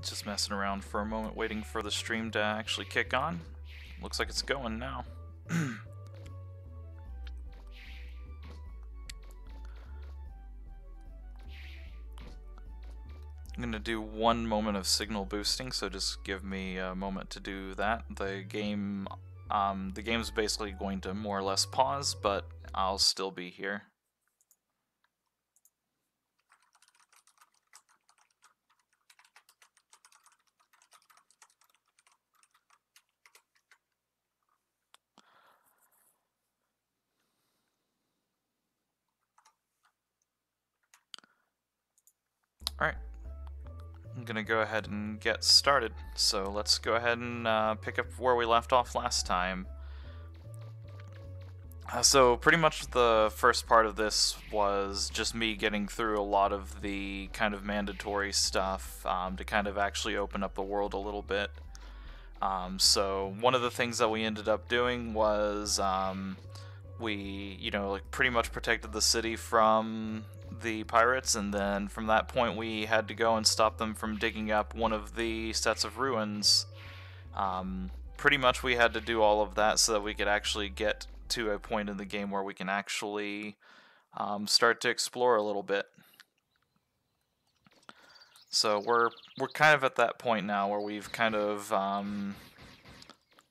Just messing around for a moment, waiting for the stream to actually kick on. Looks like it's going now. I'm going to do 1 moment of signal boosting, so just give me a moment to do that. The game's basically going to more or less pause, but I'll still be here. Alright, I'm gonna go ahead and get started. So let's go ahead and pick up where we left off last time. So pretty much the first part of this was just me getting through a lot of the kind of mandatory stuff to kind of actually open up the world a little bit. So one of the things that we ended up doing was we, like pretty much protected the city from the pirates, and then from that point we had to go and stop them from digging up one of the sets of ruins. Pretty much we had to do all of that so that we could actually get to a point in the game where we can actually start to explore a little bit. So we're kind of at that point now where we've kind of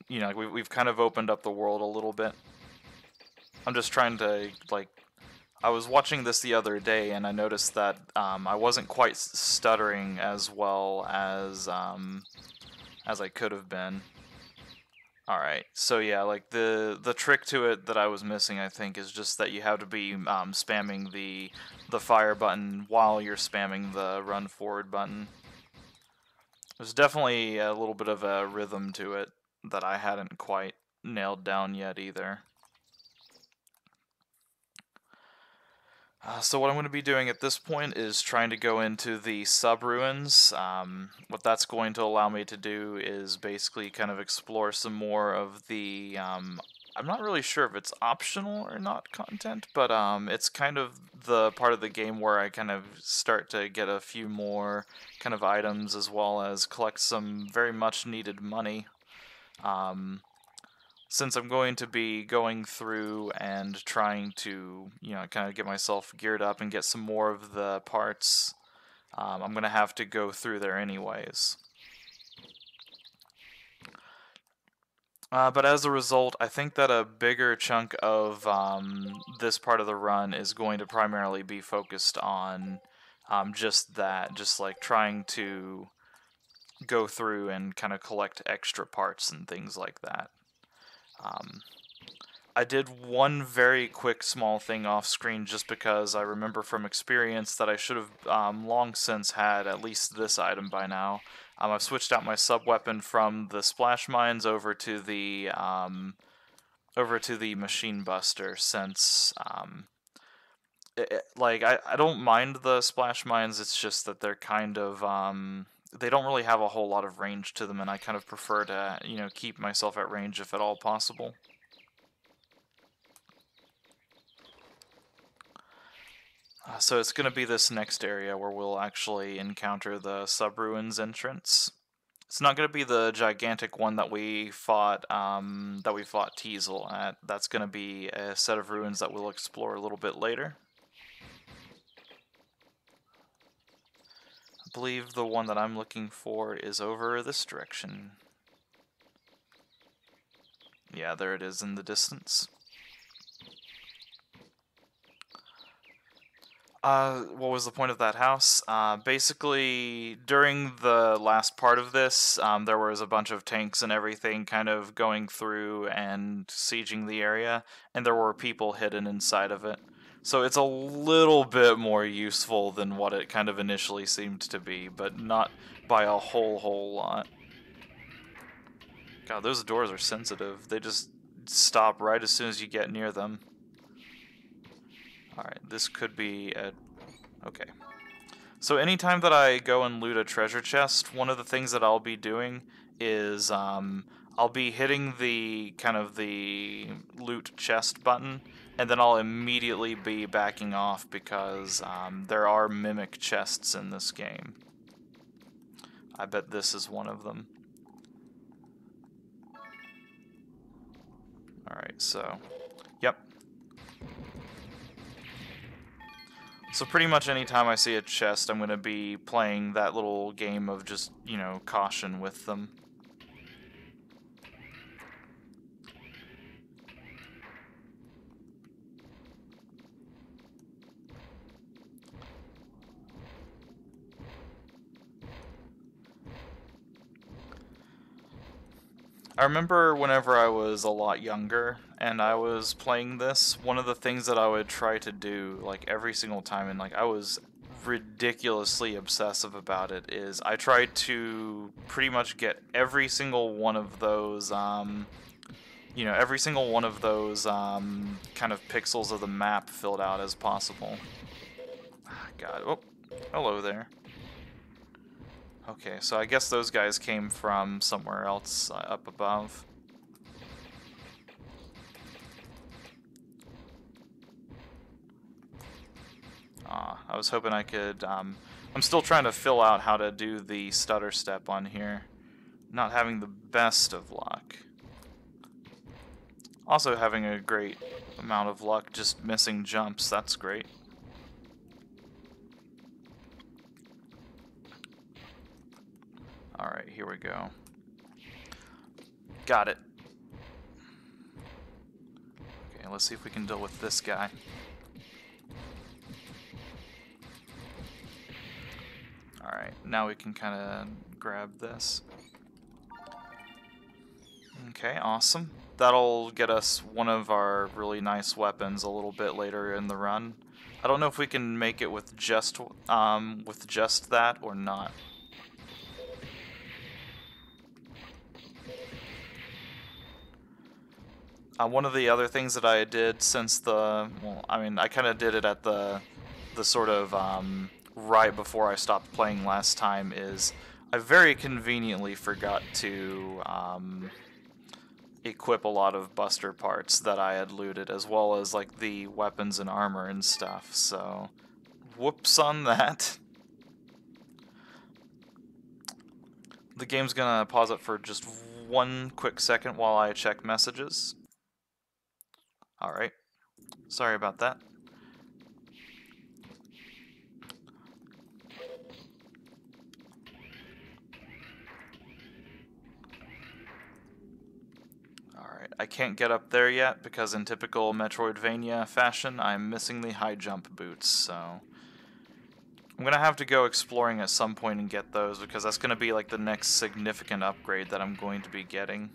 we've kind of opened up the world a little bit. I'm just trying to I was watching this the other day and I noticed that I wasn't quite stuttering as well as I could have been. Alright, so yeah, like the trick to it that I was missing, I think, is just that you have to be spamming the fire button while you're spamming the run forward button. There's definitely a little bit of a rhythm to it that I hadn't quite nailed down yet either. So what I'm going to be doing at this point is trying to go into the sub-ruins. What that's going to allow me to do is basically kind of explore some more of the, I'm not really sure if it's optional or not content, but it's kind of the part of the game where I kind of start to get a few more kind of items as well as collect some very much needed money. Since I'm going to be going through and trying to, kind of get myself geared up and get some more of the parts, I'm going to have to go through there anyways. But as a result, I think that a bigger chunk of this part of the run is going to primarily be focused on just that, just like trying to go through and kind of collect extra parts and things like that. I did one very quick small thing off screen just because I remember from experience that I should have long since had at least this item by now. I've switched out my sub-weapon from the splash mines over to the machine buster since I don't mind the splash mines. It's just that they're kind of they don't really have a whole lot of range to them, and I kind of prefer to keep myself at range if at all possible. So it's going to be this next area where we'll actually encounter the sub-ruins entrance. It's not going to be the gigantic one that we fought Teasel at. That's going to be a set of ruins that we'll explore a little bit later. I believe the one that I'm looking for is over this direction. Yeah, there it is in the distance. What was the point of that house? Basically, during the last part of this, there was a bunch of tanks and everything kind of going through and sieging the area, and there were people hidden inside of it. So it's a little bit more useful than what it kind of initially seemed to be, but not by a whole lot. God, those doors are sensitive. They just stop right as soon as you get near them. Alright, this could be a... Okay. So anytime that I go and loot a treasure chest, one of the things that I'll be doing is I'll be hitting the kind of the loot chest button, and then I'll immediately be backing off because there are mimic chests in this game. I bet this is one of them. Alright, so... Yep. So pretty much anytime I see a chest, I'm going to be playing that little game of just, you know, caution with them. I remember whenever I was a lot younger and I was playing this, one of the things that I would try to do, like, every single time, and, like, I was ridiculously obsessive about it, is I tried to pretty much get every single one of those, you know, every single one of those, kind of pixels of the map filled out as possible. God, oh, hello there. Okay, so I guess those guys came from somewhere else up above. I was hoping I could, I'm still trying to fill out how to do the stutter step on here. Not having the best of luck. Also having a great amount of luck just missing jumps, that's great. Alright, here we go. Got it. Okay, let's see if we can deal with this guy. Alright, now we can kind of grab this. Okay, awesome. That'll get us one of our really nice weapons a little bit later in the run. I don't know if we can make it with just that or not. One of the other things that I did since the, well, I mean, I kind of did it at the sort of, right before I stopped playing last time, is I very conveniently forgot to, equip a lot of buster parts that I had looted, as well as, like, the weapons and armor and stuff, so whoops on that. The game's gonna pause it for just one quick second while I check messages. Alright, sorry about that. Alright, I can't get up there yet because in typical Metroidvania fashion, I'm missing the high jump boots, so... I'm gonna have to go exploring at some point and get those because that's gonna be like the next significant upgrade that I'm going to be getting.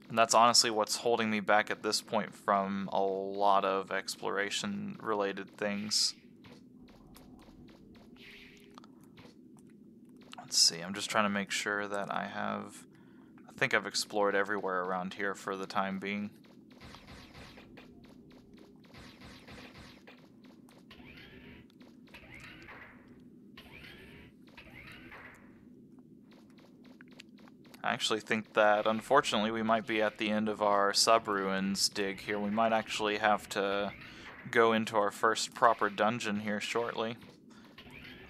And that's honestly what's holding me back at this point from a lot of exploration-related things. Let's see, I'm just trying to make sure that I have... I think I've explored everywhere around here for the time being. I actually think that, unfortunately, we might be at the end of our sub-ruins dig here. We might actually have to go into our first proper dungeon here shortly.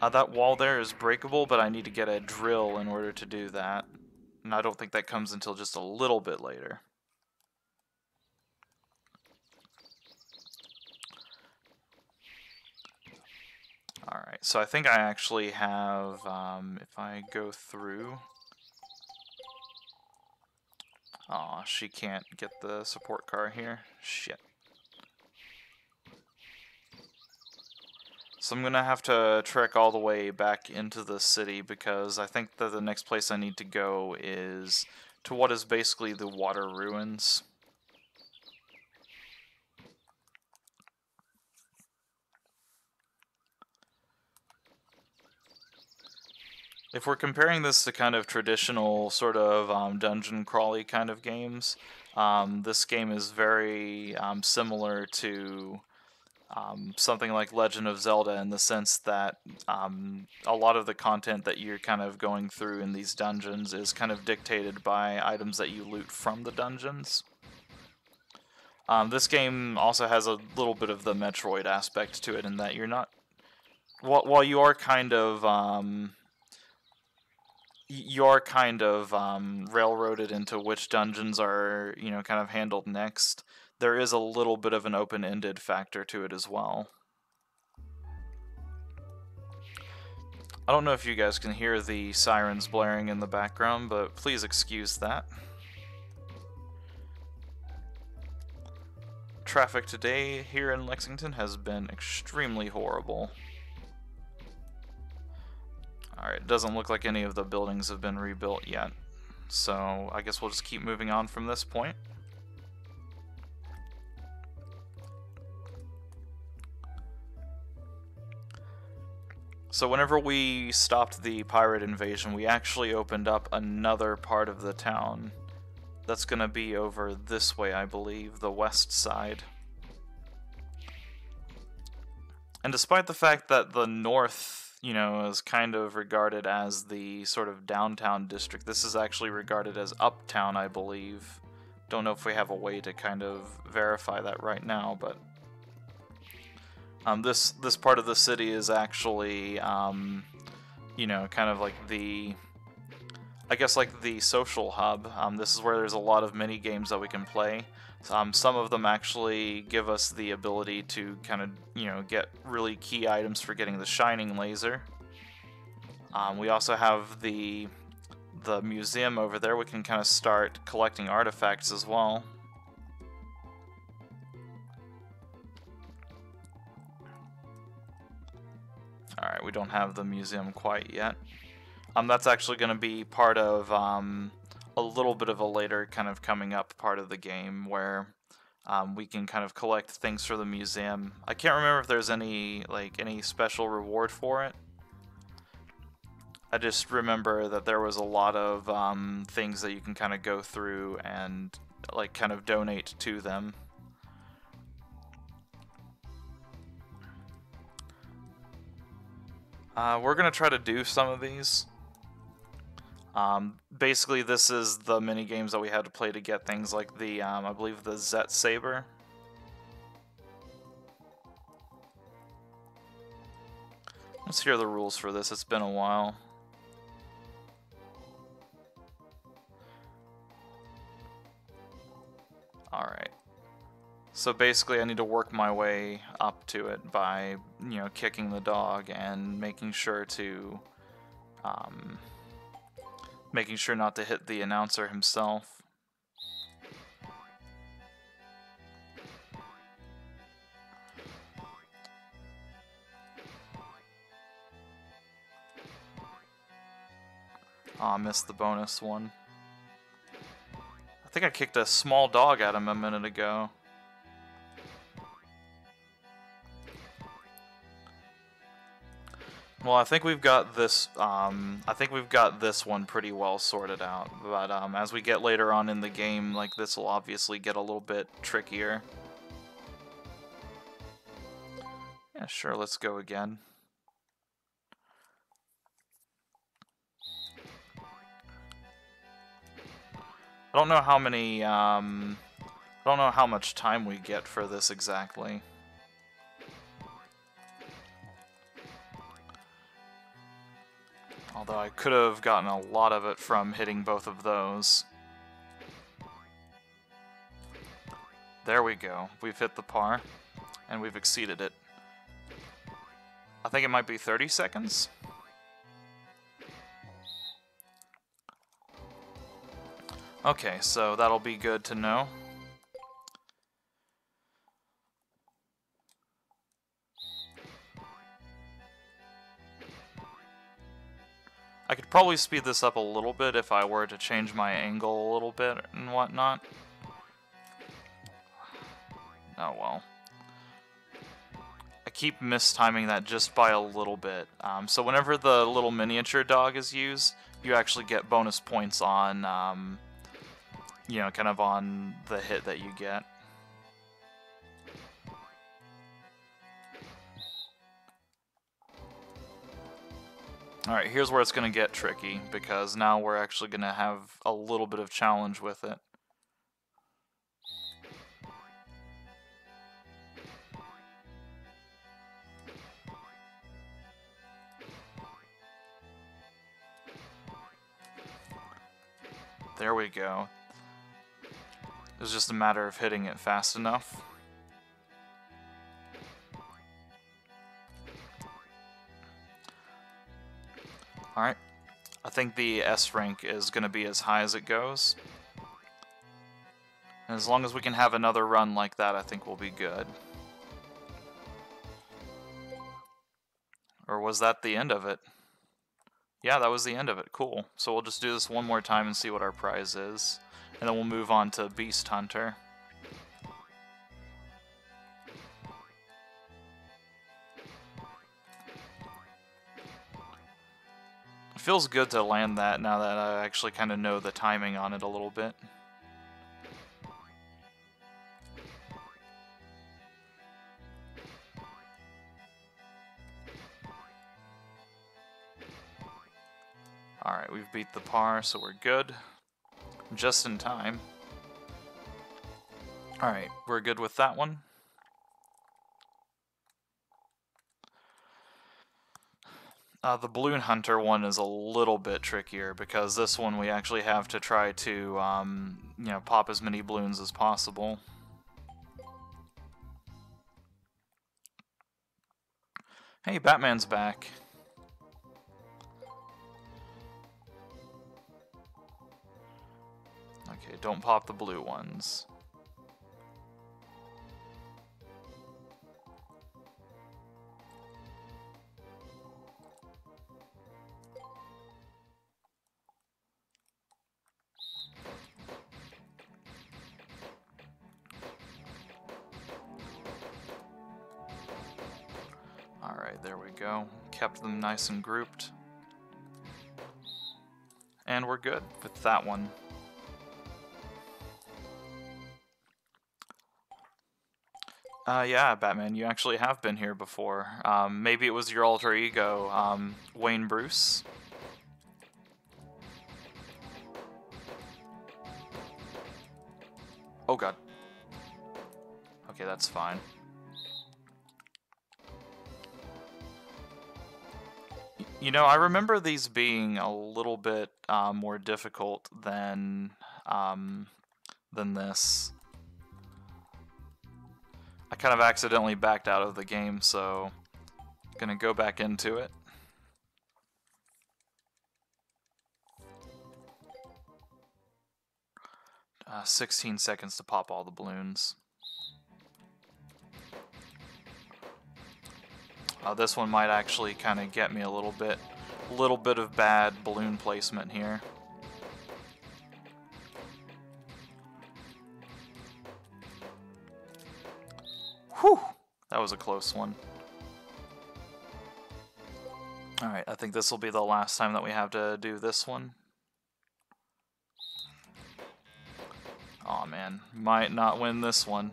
That wall there is breakable, but I need to get a drill in order to do that. And I don't think that comes until just a little bit later. Alright, so I think I actually have, if I go through... Aw, she can't get the support car here. Shit. So I'm gonna have to trek all the way back into the city because I think that the next place I need to go is to what is basically the water ruins. If we're comparing this to kind of traditional sort of dungeon crawly kind of games, this game is very similar to something like Legend of Zelda in the sense that a lot of the content that you're kind of going through in these dungeons is kind of dictated by items that you loot from the dungeons. This game also has a little bit of the Metroid aspect to it in that you're not... While you are kind of... you're kind of railroaded into which dungeons are, kind of handled next. There is a little bit of an open-ended factor to it as well. I don't know if you guys can hear the sirens blaring in the background, but please excuse that. Traffic today here in Lexington has been extremely horrible. Alright, it doesn't look like any of the buildings have been rebuilt yet, so I guess we'll just keep moving on from this point. So whenever we stopped the pirate invasion, we actually opened up another part of the town. That's gonna be over this way, I believe, the west side. And despite the fact that the north, is kind of regarded as the sort of downtown district, this is actually regarded as uptown, I believe. Don't know if we have a way to kind of verify that right now, but this part of the city is actually, kind of like I guess like the social hub. This is where there's a lot of mini games that we can play. Some of them actually give us the ability to kind of, get really key items for getting the shining laser. We also have the museum over there. We can kind of start collecting artifacts as well. Alright, we don't have the museum quite yet. That's actually going to be part of a little bit of a later kind of coming up part of the game where we can kind of collect things for the museum. I can't remember if there's any special reward for it. I just remember that there was a lot of things that you can kind of go through and kind of donate to them. We're going to try to do some of these. Basically, this is the mini games that we had to play to get things like the, I believe, the Zet Saber. Let's hear the rules for this. It's been a while. Alright. So basically, I need to work my way up to it by, kicking the dog and making sure to, making sure not to hit the announcer himself. Oh, I missed the bonus one. I think I kicked a small dog at him a minute ago. Well, I think we've got this. I think we've got this one pretty well sorted out. But as we get later on in the game, this will obviously get a little bit trickier. Yeah, sure. Let's go again. I don't know how many. I don't know how much time we get for this exactly. Although I could have gotten a lot of it from hitting both of those. There we go. We've hit the par, and we've exceeded it. I think it might be 30 seconds? Okay, so that'll be good to know. I could probably speed this up a little bit if I were to change my angle a little bit and whatnot. Oh well. I keep mistiming that just by a little bit. So whenever the little miniature dog is used, you actually get bonus points on, kind of on the hit that you get. Alright, here's where it's going to get tricky, because now we're actually going to have a little bit of challenge with it. There we go. It was just a matter of hitting it fast enough. Alright. I think the S rank is going to be as high as it goes. And as long as we can have another run like that, I think we'll be good. Or was that the end of it? Yeah, that was the end of it. Cool. So we'll just do this one more time and see what our prize is. And then we'll move on to Beast Hunter. It feels good to land that now that I actually kind of know the timing on it a little bit. Alright, we've beat the par, so we're good. Just in time. Alright, we're good with that one. The Balloon Hunter one is a little bit trickier because this one we actually have to try to, you know, pop as many balloons as possible. Hey, Batman's back. Okay, don't pop the blue ones. Alright, there we go. Kept them nice and grouped. And we're good with that one. Yeah, Batman, you actually have been here before. Maybe it was your alter ego, Wayne Bruce? Oh god. Okay, that's fine. You know, I remember these being a little bit more difficult than this. I kind of accidentally backed out of the game, so I'm gonna go back into it. Uh, 16 seconds to pop all the balloons. This one might actually kind of get me a little bit of bad balloon placement here. Whew! That was a close one. Alright, I think this will be the last time that we have to do this one. Aw, man. Might not win this one.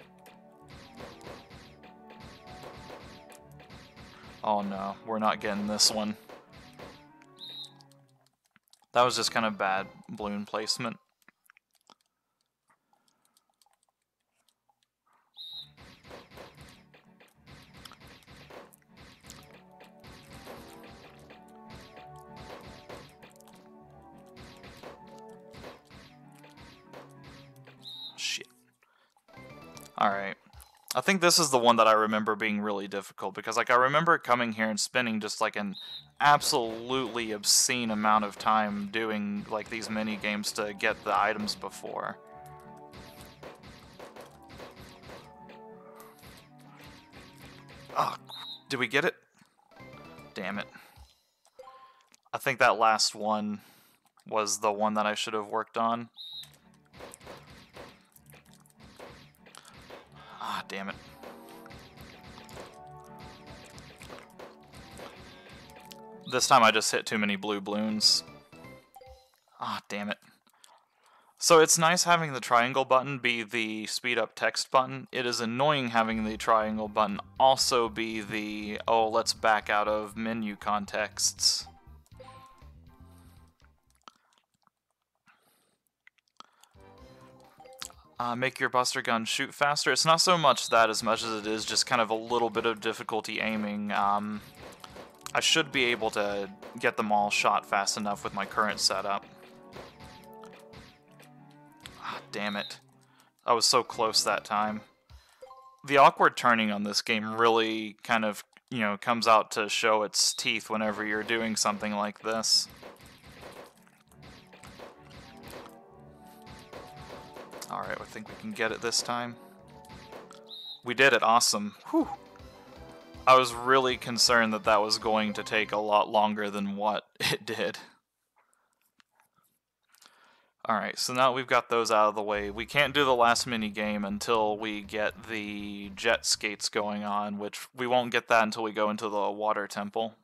Oh no, we're not getting this one. That was just kind of bad balloon placement. Shit. Alright. I think this is the one that I remember being really difficult, because like I remember coming here and spending just like an absolutely obscene amount of time doing like these mini games to get the items before. Oh, did we get it? Damn it. I think that last one was the one that I should have worked on. Ah, damn it. This time I just hit too many blue balloons. Ah, damn it. So it's nice having the triangle button be the speed up text button. It is annoying having the triangle button also be the, oh, let's back out of menu contexts. Make your buster gun shoot faster. It's not so much that as much as it is just kind of a little bit of difficulty aiming. I should be able to get them all shot fast enough with my current setup. damn it. I was so close that time. The awkward turning on this game really kind of, you know, comes out to show its teeth whenever you're doing something like this. Alright, I think we can get it this time. We did it, awesome. Whew. I was really concerned that that was going to take a lot longer than what it did. Alright, so now we've got those out of the way. We can't do the last mini game until we get the jet skates going on, which we won't get that until we go into the water temple.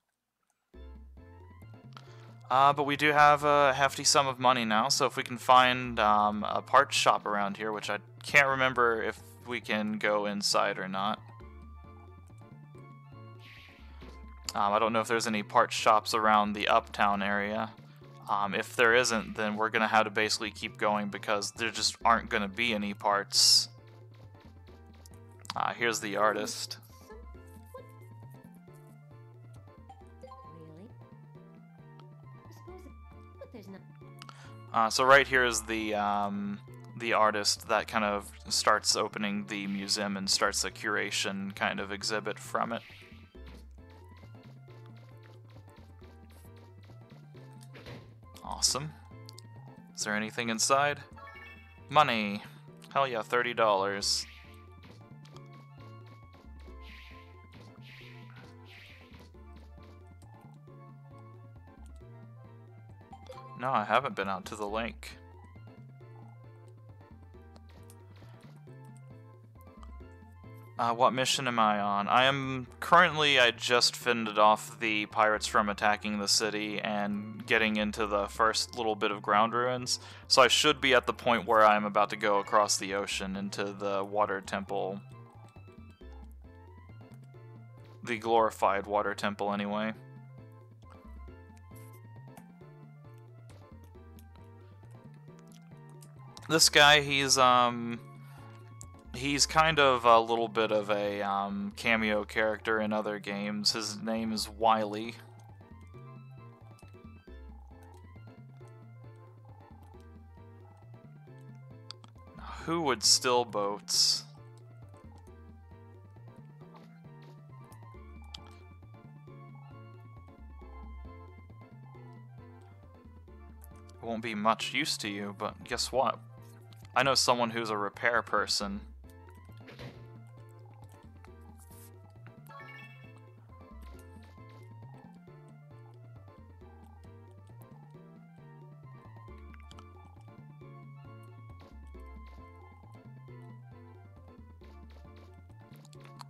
But we do have a hefty sum of money now, so if we can find a parts shop around here, which I can't remember if we can go inside or not. I don't know if there's any parts shops around the uptown area. If there isn't, then we're going to have to basically keep going because there just aren't going to be any parts. Here's the artist. So right here is the artist that kind of starts opening the museum and starts a curation kind of exhibit from it. Awesome. Is there anything inside? Money. Hell yeah, $30. No, I haven't been out to the lake. What mission am I on? I just fended off the pirates from attacking the city and getting into the first little bit of ground ruins, so I should be at the point where I'm about to go across the ocean into the water temple. The glorified water temple, anyway. This guy, he's kind of a little bit of a cameo character in other games. His name is Wily. Who would steal boats? Won't be much use to you, but guess what? I know someone who's a repair person.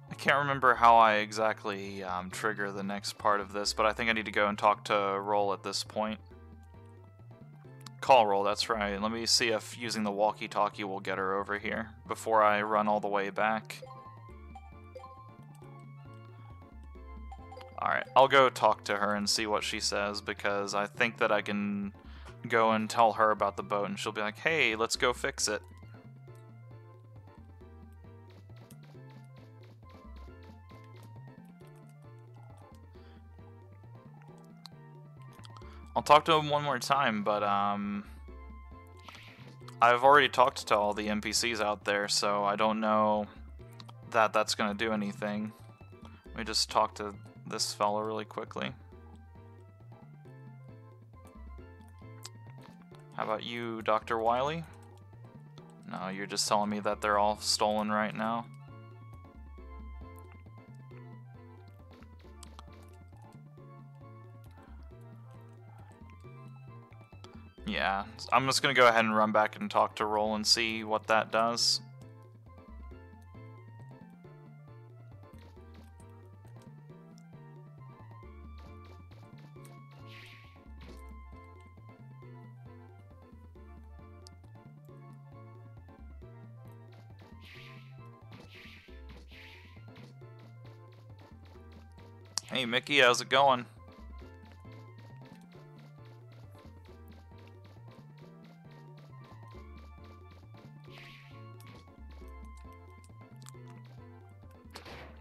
I can't remember how I exactly trigger the next part of this, but I think I need to go and talk to Roll at this point. Call Roll, that's right. Let me see if using the walkie-talkie will get her over here before I run all the way back. Alright, I'll go talk to her and see what she says, because I think that I can go and tell her about the boat and she'll be like, hey, let's go fix it. I'll talk to him one more time, but I've already talked to all the NPCs out there, so I don't know that that's going to do anything. Let me just talk to this fellow really quickly. How about you, Dr. Wily? No, you're just telling me that they're all stolen right now. Yeah, I'm just gonna go ahead and run back and talk to Roll and see what that does. Hey Mickey, how's it going?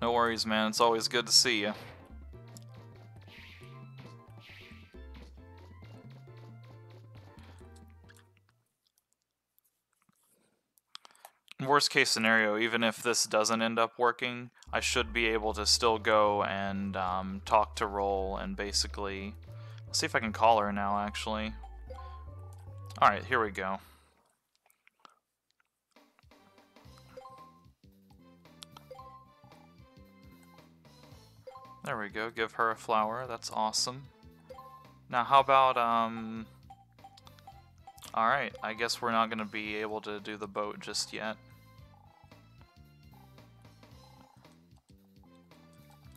No worries, man. It's always good to see you. worst case scenario, even if this doesn't end up working, I should be able to still go and talk to Roll and basically... Let's see if I can call her now, actually. Alright, here we go. There we go, give her a flower, that's awesome. Now how about, alright, I guess we're not going to be able to do the boat just yet.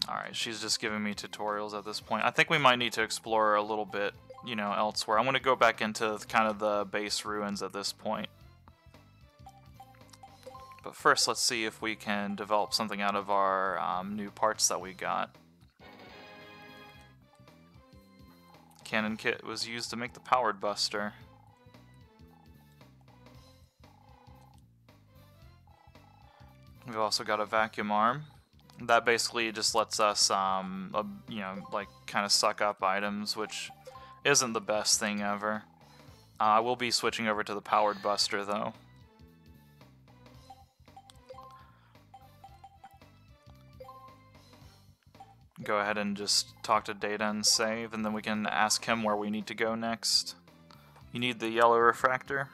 Alright, she's just giving me tutorials at this point. I think we might need to explore a little bit, you know, elsewhere. I'm going to go back into kind of the base ruins at this point. But first, let's see if we can develop something out of our new parts that we got. Cannon kit was used to make the powered buster. We've also got a vacuum arm. That basically just lets us, you know, like kind of suck up items, which isn't the best thing ever. I will be switching over to the powered buster though. Go ahead and just talk to Data and save, and then we can ask him where we need to go next. You need the yellow refractor?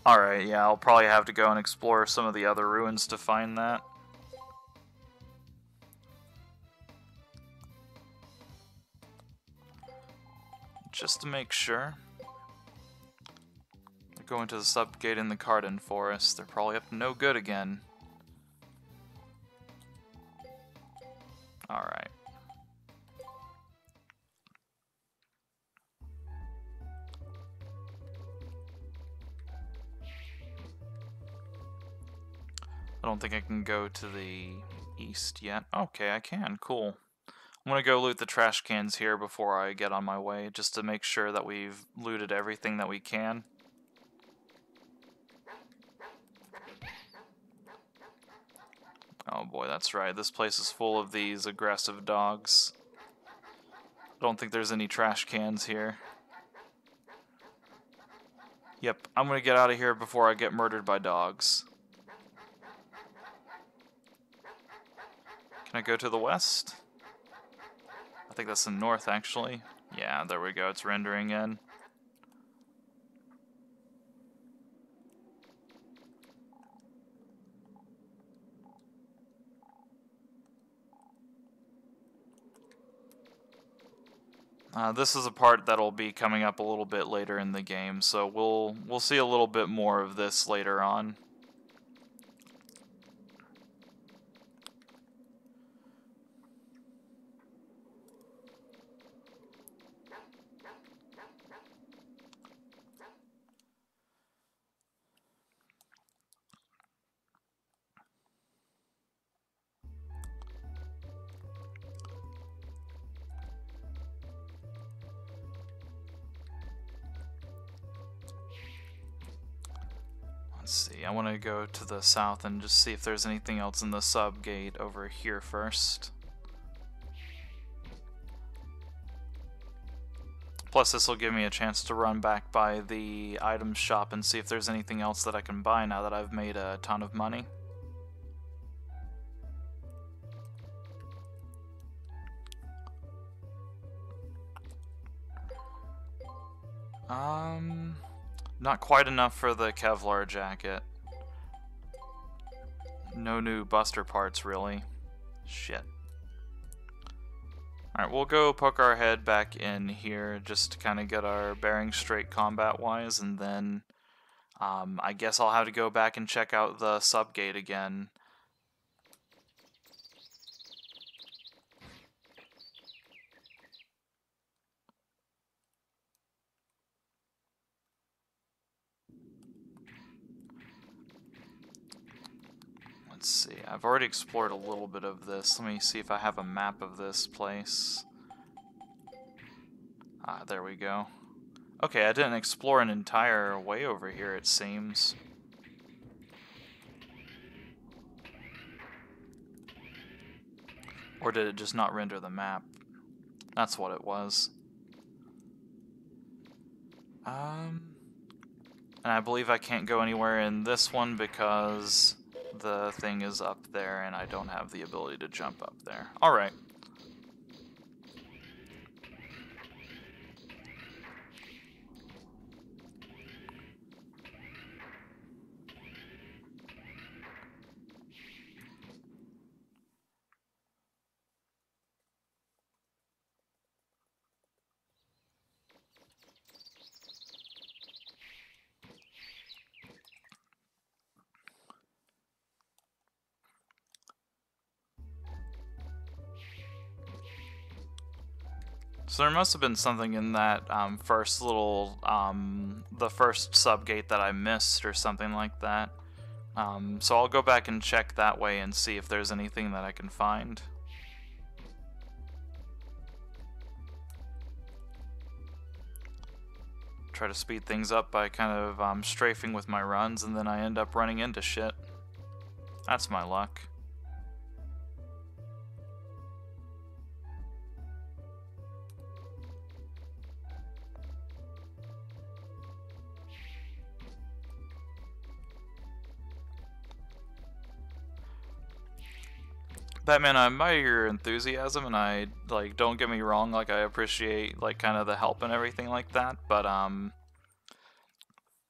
Alright, yeah, I'll probably have to go and explore some of the other ruins to find that. Just to make sure. They're going to the subgate in the Cardin Forest. They're probably up to no good again. Alright. I don't think I can go to the east yet. Okay, I can. Cool. I'm gonna go loot the trash cans here before I get on my way, just to make sure that we've looted everything that we can. Oh boy, that's right. This place is full of these aggressive dogs. I don't think there's any trash cans here. Yep, I'm gonna get out of here before I get murdered by dogs. Can I go to the west? I think that's the north, actually. Yeah, there we go. It's rendering in. This is a part that'll be coming up a little bit later in the game, so we'll see a little bit more of this later on. Let's see, I want to go to the south and just see if there's anything else in the sub-gate over here first. Plus this will give me a chance to run back by the item shop and see if there's anything else that I can buy now that I've made a ton of money. Not quite enough for the Kevlar jacket. No new buster parts, really. Shit. Alright, we'll go poke our head back in here just to kind of get our bearings straight combat-wise, and then I guess I'll have to go back and check out the subgate again. Let's see, I've already explored a little bit of this. Let me see if I have a map of this place. Ah, there we go. Okay, I didn't explore an entire way over here, it seems. Or did it just not render the map? That's what it was. And I believe I can't go anywhere in this one because the thing is up there and I don't have the ability to jump up there. Alright. So there must have been something in that first little, the first subgate that I missed or something like that. So I'll go back and check that way and see if there's anything that I can find. Try to speed things up by kind of strafing with my runs, and then I end up running into shit. That's my luck. Batman, I admire your enthusiasm, and I, like, don't get me wrong, like, I appreciate, like, kind of the help and everything like that, but,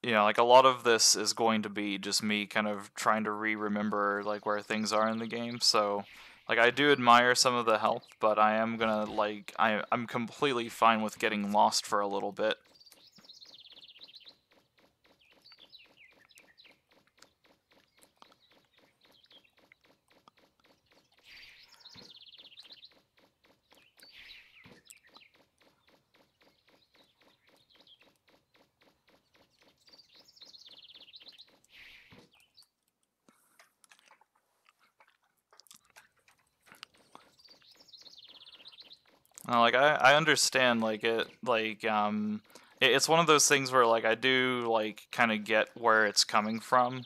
you know, like, a lot of this is going to be just me kind of trying to remember, like, where things are in the game, so, like, I do admire some of the help, but I am gonna, like, I'm completely fine with getting lost for a little bit. Like I understand like it's one of those things where like I do like kind of get where it's coming from.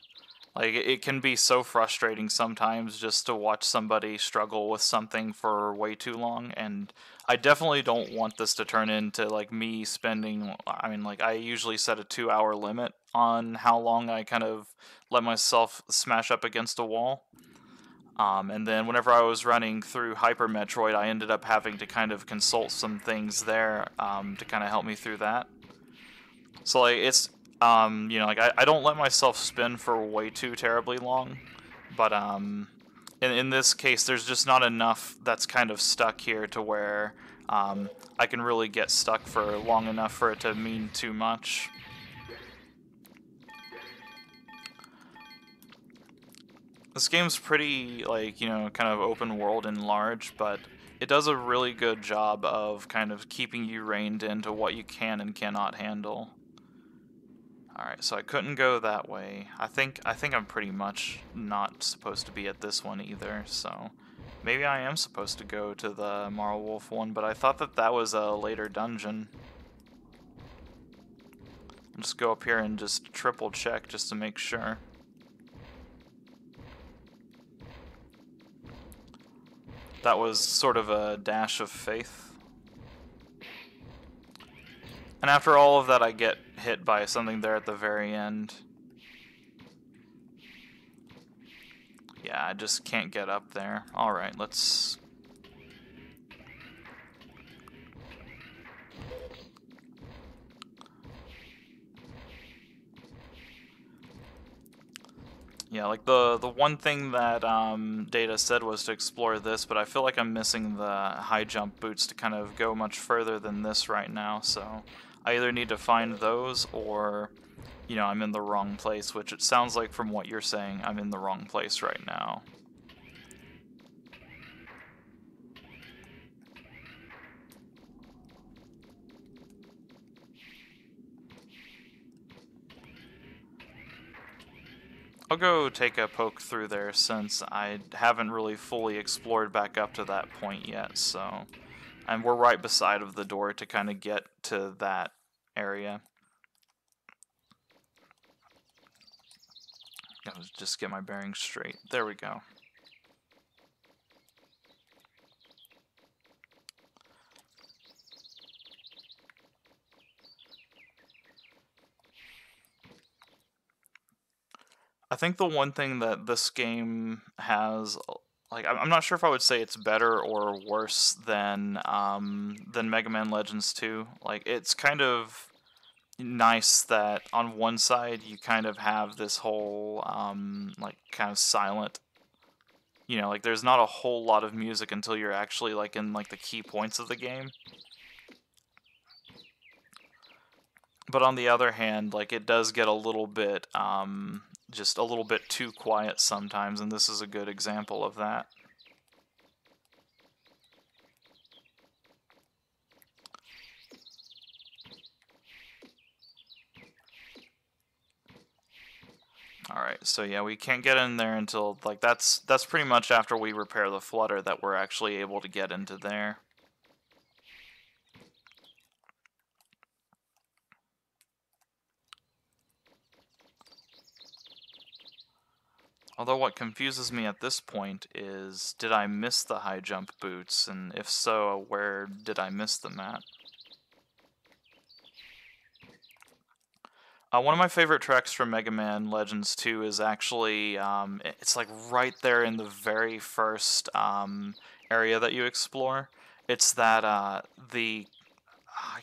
Like it can be so frustrating sometimes just to watch somebody struggle with something for way too long, and I definitely don't want this to turn into like me spending, I mean like I usually set a 2 hour limit on how long I kind of let myself smash up against a wall. And then whenever I was running through Hyper Metroid, I ended up having to kind of consult some things there to kind of help me through that. So like it's you know, like I don't let myself spin for way too terribly long, but in this case, there's just not enough that's kind of stuck here to where I can really get stuck for long enough for it to mean too much. This game's pretty, like, you know, kind of open world and large, but it does a really good job of kind of keeping you reined into what you can and cannot handle. Alright, so I couldn't go that way. I think I'm pretty much not supposed to be at this one either, so maybe I am supposed to go to the Marlwolf one, but I thought that that was a later dungeon. I'll just go up here and just triple check just to make sure. That was sort of a dash of faith. And after all of that, I get hit by something there at the very end. Yeah, I just can't get up there. Alright, let's... Yeah, like the one thing that Data said was to explore this, but I feel like I'm missing the high jump boots to kind of go much further than this right now, so I either need to find those or, you know, I'm in the wrong place, which it sounds like from what you're saying, I'm in the wrong place right now. I'll go take a poke through there since I haven't really fully explored back up to that point yet, so... And we're right beside of the door to kind of get to that area. Gotta just get my bearings straight. There we go. I think the one thing that this game has, like, I'm not sure if I would say it's better or worse than Mega Man Legends 2. Like, it's kind of nice that on one side you kind of have this whole like kind of silent, like there's not a whole lot of music until you're actually like in like the key points of the game. But on the other hand, like it does get a little bit just a little bit too quiet sometimes, and this is a good example of that. Alright, so yeah, we can't get in there until, like, that's pretty much after we repair the flutter that we're actually able to get into there. Although what confuses me at this point is, did I miss the high jump boots? And if so, where did I miss them at? One of my favorite tracks from Mega Man Legends 2 is actually, it's like right there in the very first area that you explore. It's that, I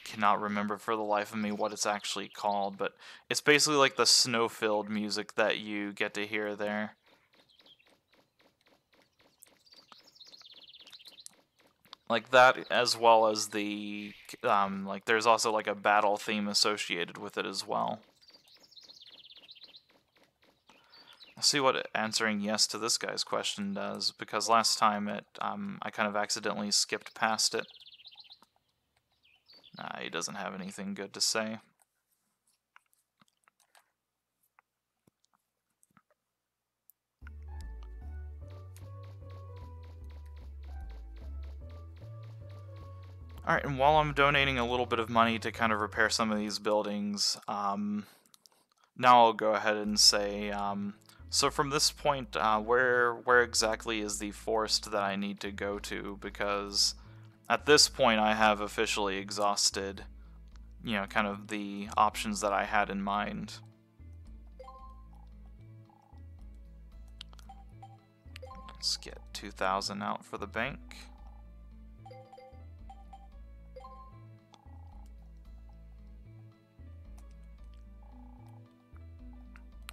cannot remember for the life of me what it's actually called, but it's basically like the snow-filled music that you get to hear there. Like that, as well as the, like there's also like a battle theme associated with it as well. I'll see what answering yes to this guy's question does, because last time I kind of accidentally skipped past it. Nah, he doesn't have anything good to say. Alright, and while I'm donating a little bit of money to kind of repair some of these buildings, now I'll go ahead and say, so from this point, where exactly is the forest that I need to go to? Because at this point I have officially exhausted, kind of the options that I had in mind. Let's get 2,000 out for the bank.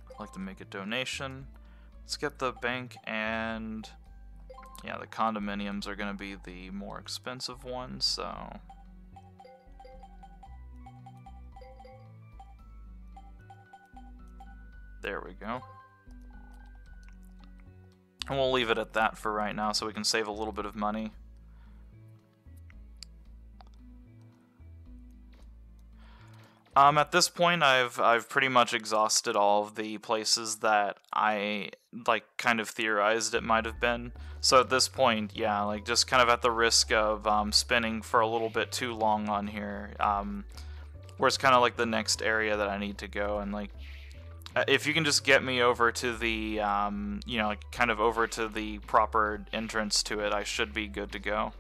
I'd like to make a donation. Let's get the bank, and yeah, the condominiums are going to be the more expensive ones, so there we go. And we'll leave it at that for right now so we can save a little bit of money. At this point, I've pretty much exhausted all of the places that I like kind of theorized it might have been. So at this point, yeah, like just kind of at the risk of spinning for a little bit too long on here, where's kind of like the next area that I need to go, and like if you can just get me over to the like kind of over to the proper entrance to it, I should be good to go.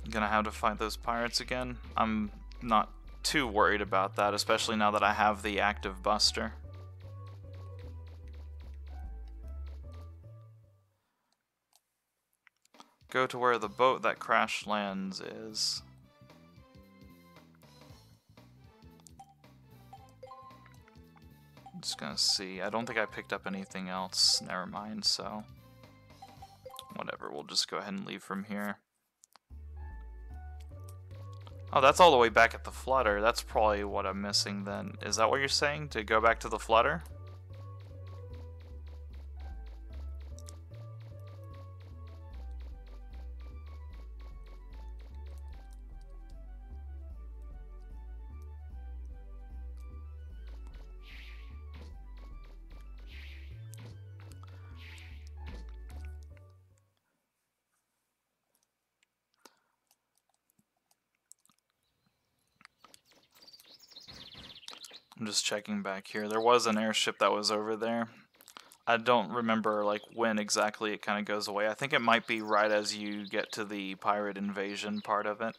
Gonna have to fight those pirates again. I'm not too worried about that, especially now that I have the active buster. Go to where the boat that crash lands is. I'm just gonna see. I don't think I picked up anything else. Never mind, so whatever, we'll just go ahead and leave from here. Oh, that's all the way back at the flutter. That's probably what I'm missing then. Is that what you're saying? To go back to the flutter? I'm just checking back here. There was an airship that was over there. I don't remember like when exactly it kind of goes away. I think it might be right as you get to the pirate invasion part of it.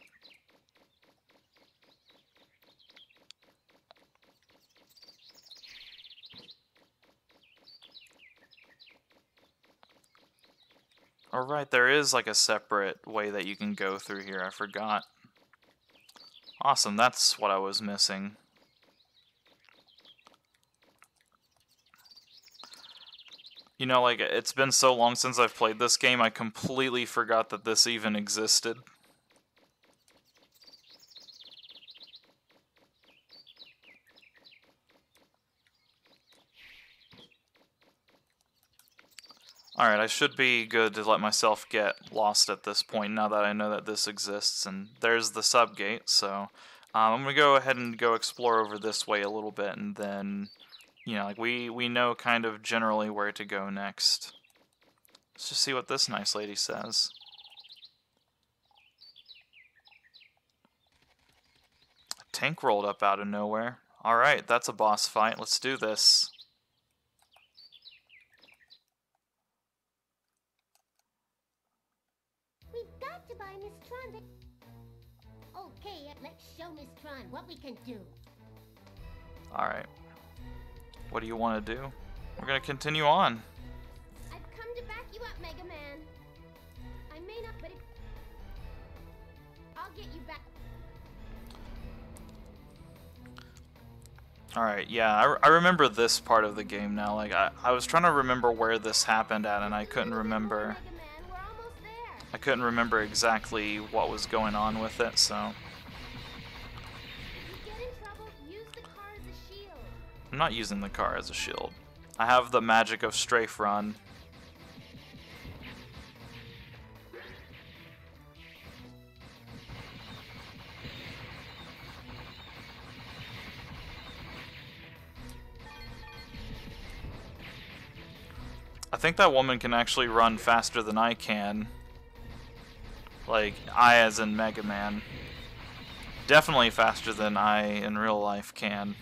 Alright, there is like a separate way that you can go through here. I forgot. Awesome, that's what I was missing. You know, like, it's been so long since I've played this game, I completely forgot that this even existed. Alright, I should be good to let myself get lost at this point now that I know that this exists. And there's the subgate, so I'm going to go ahead and go explore over this way a little bit, and then, you know, like, we know kind of generally where to go next. Let's just see what this nice lady says. A tank rolled up out of nowhere. Alright, that's a boss fight. Let's do this. We've got to buy Miss Tron. Okay, let's show Miss Tron what we can do. Alright. What do you want to do? We're going to continue on. I've come to back you up, Megaman. I may not, but I'll get you back. Alright, yeah, I remember this part of the game now. Like, I was trying to remember where this happened at, and I couldn't remember. Megaman, we're almost there. I couldn't remember exactly what was going on with it, so. If you get in trouble, use the car as a shield. I'm not using the car as a shield. I have the magic of strafe run. I think that woman can actually run faster than I can. Like, I as in Mega Man. Definitely faster than I in real life can.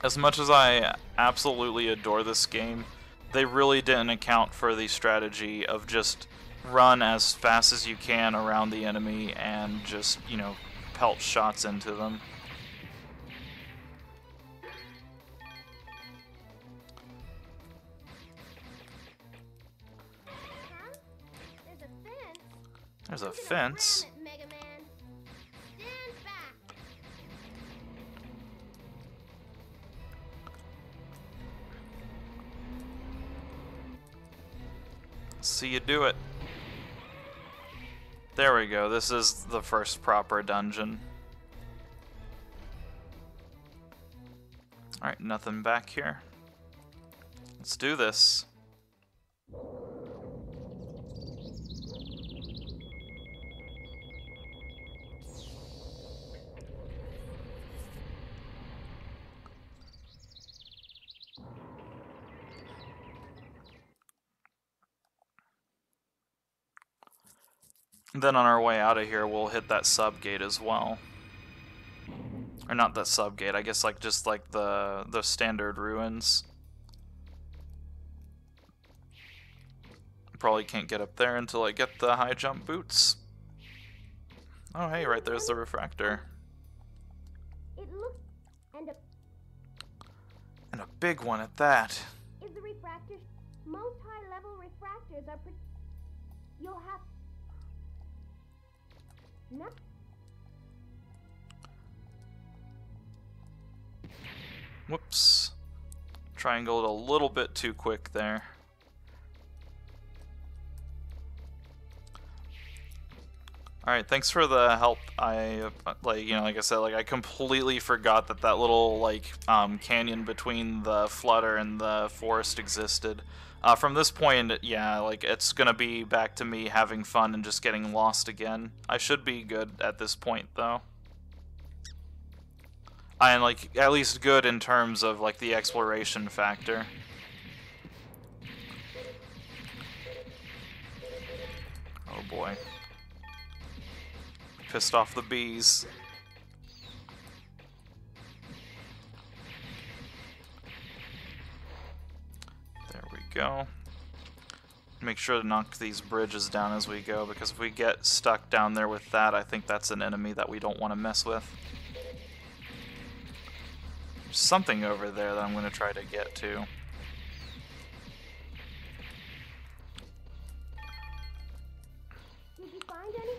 As much as I absolutely adore this game, they really didn't account for the strategy of just run as fast as you can around the enemy and just, you know, pelt shots into them. Huh? There's a fence. There's a I'm gonna fence. ram it, Megaman. Stand back. See you do it. There we go. This is the first proper dungeon. Alright, nothing back here. Let's do this. Then on our way out of here, we'll hit that sub-gate as well. Or not that sub-gate, I guess like just like the standard ruins. Probably can't get up there until I get the high jump boots. Oh hey, right there's the refractor. It looks And a big one at that. is the refractor. Most high-level refractors are. You'll have. No. Whoops. Triangled a little bit too quick there. Alright, thanks for the help. I, like, you know, like I said, like, I completely forgot that that little, like, canyon between the flutter and the forest existed. From this point, yeah, like, it's gonna be back to me having fun and just getting lost again. I should be good at this point, though. And, like, at least good in terms of, like, the exploration factor. Oh boy. pissed off the bees. There we go. Make sure to knock these bridges down as we go, because if we get stuck down there with that, I think that's an enemy that we don't want to mess with. There's something over there that I'm going to try to get to.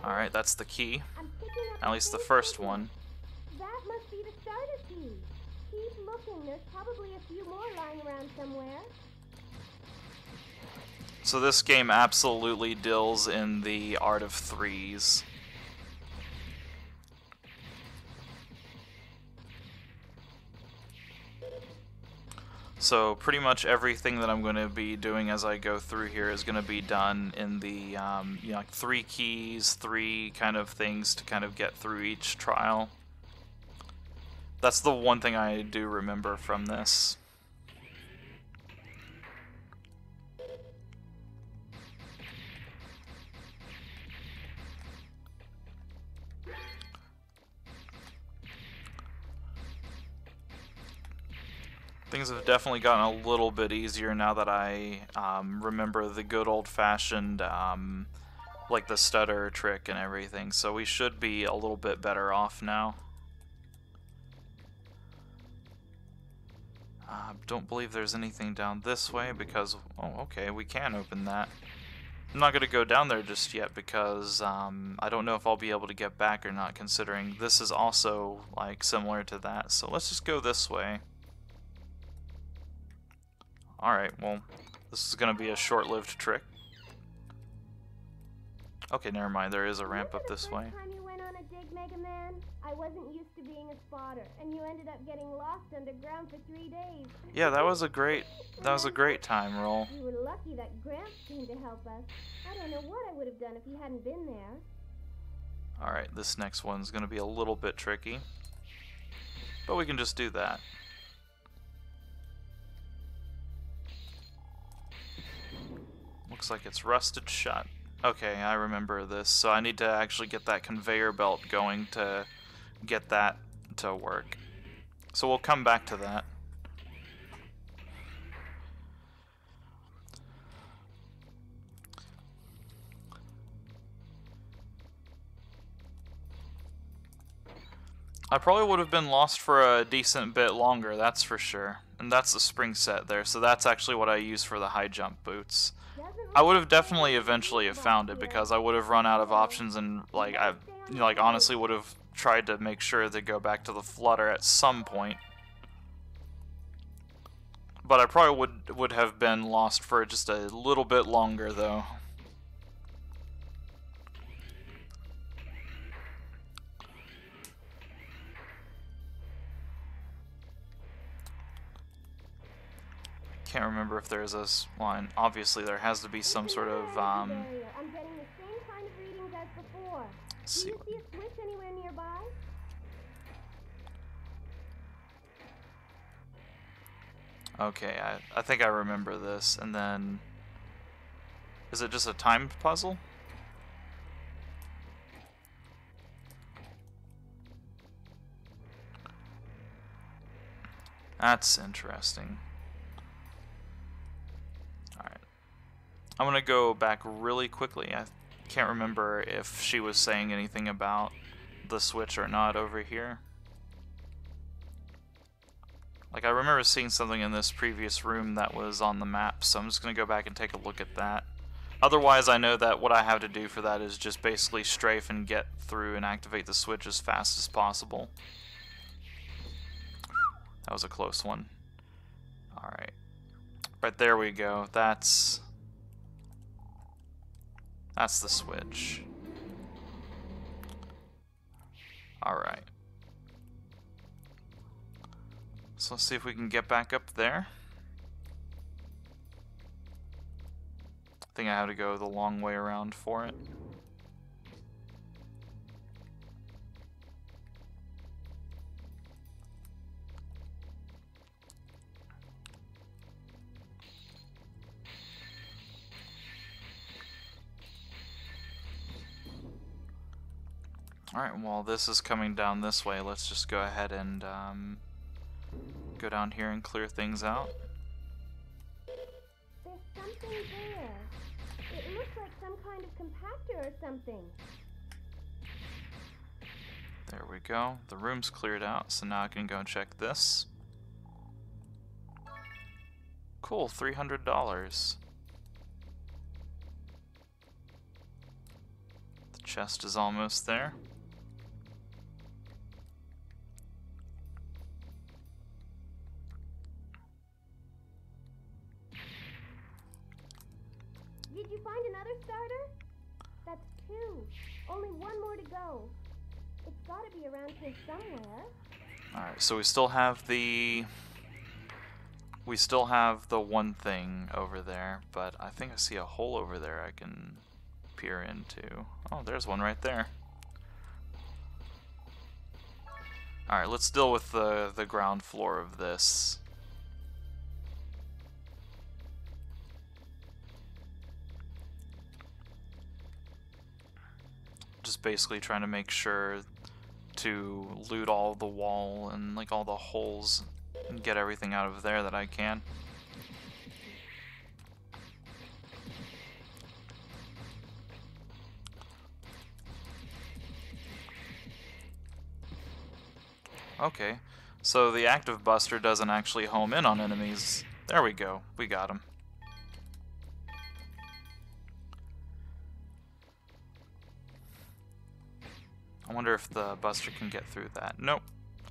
Alright, that's the key. At least the first one. That must be the starter key. Keep looking. There's probably a few more lying around somewhere. So this game absolutely deals in the art of threes. So pretty much everything that I'm going to be doing as I go through here is going to be done in the, you know, like 3 keys, 3 kind of things to kind of get through each trial. That's the one thing I do remember from this. Things have definitely gotten a little bit easier now that I remember the good old-fashioned, like the stutter trick and everything, so we should be a little bit better off now. Don't believe there's anything down this way because, oh, okay, we can open that. I'm not going to go down there just yet because I don't know if I'll be able to get back or not, considering this is also, like, similar to that, so let's just go this way. Alright, well, this is going to be a short-lived trick. Okay, never mind, there is a ramp up this way. Time you went on a dig, Megaman? I wasn't used to being a spotter, and you ended up getting lost underground for 3 days. Yeah, that was a great time, Roll. You were lucky that Gramps came to help us. I don't know what I would have done if he hadn't been there. Alright, this next one's going to be a little bit tricky. But we can just do that. Looks like it's rusted shut. Okay, I remember this. So I need to actually get that conveyor belt going to get that to work. So we'll come back to that. I probably would have been lost for a decent bit longer, that's for sure. And that's the spring set there, so that's actually what I use for the high jump boots. I would have definitely eventually have found it because I would have run out of options and like honestly would have tried to make sure to go back to the flutter at some point. But I probably would have been lost for just a little bit longer though. Can't remember if there's a line. Obviously, there has to be some sort of I'm getting the same kind of readings as before. See. Do you see a switch anywhere nearby? Okay, I think I remember this. And then, is it just a timed puzzle? That's interesting. I'm gonna go back really quickly. I can't remember if she was saying anything about the switch or not over here. Like, I remember seeing something in this previous room that was on the map, so I'm just gonna go back and take a look at that. Otherwise, I know that what I have to do for that is just basically strafe and get through and activate the switch as fast as possible. That was a close one. Alright. Right, there we go. That's the switch. Alright. So let's see if we can get back up there. I think I have to go the long way around for it. Alright, while this is coming down this way, let's just go ahead and go down here and clear things out. There's something there. It looks like some kind of compactor or something. There we go. The room's cleared out, so now I can go and check this. Cool, $300. The chest is almost there. Did you find another starter? That's 2. Only one more to go. It's gotta be around here somewhere. Alright, so we still have the one thing over there, but I think I see a hole over there I can peer into. Oh, there's one right there. Alright, let's deal with the ground floor of this. Just basically trying to make sure to loot all the wall and like all the holes and get everything out of there that I can. Okay, so the active buster doesn't actually home in on enemies. There we go, we got him. I wonder if the buster can get through that. Nope.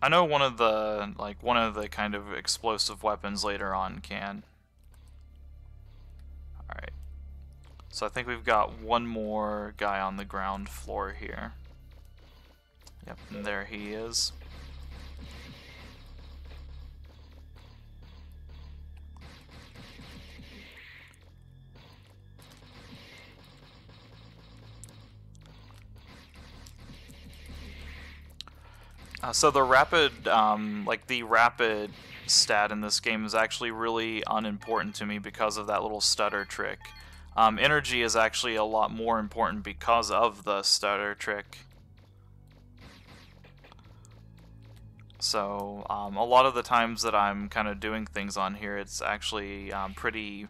I know one of the kind of explosive weapons later on can. Alright. So I think we've got one more guy on the ground floor here. Yep, and there he is. So the rapid, the rapid stat in this game is actually really unimportant to me because of that little stutter trick. Energy is actually a lot more important because of the stutter trick. So a lot of the times that I'm kind of doing things on here, it's actually pretty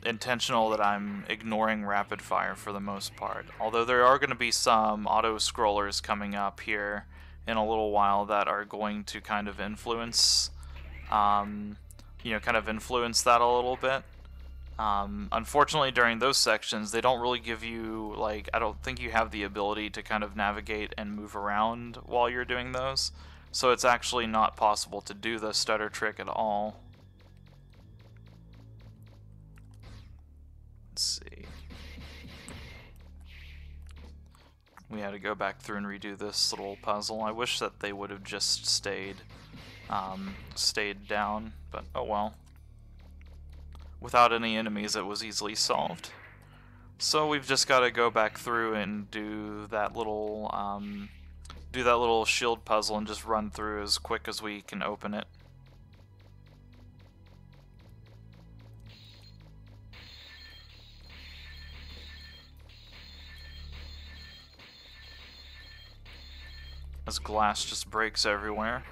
intentional that I'm ignoring rapid fire for the most part. Although there are going to be some auto-scrollers coming up here in a little while that are going to kind of influence, influence that a little bit. Unfortunately, during those sections, they don't really give you, I don't think you have the ability to kind of navigate and move around while you're doing those. So it's actually not possible to do the stutter trick at all. Let's see. We had to go back through and redo this little puzzle. I wish that they would have just stayed down, but oh well. Without any enemies, it was easily solved. So we've just got to go back through and do that little shield puzzle and just run through as quick as we can open it. As glass just breaks everywhere.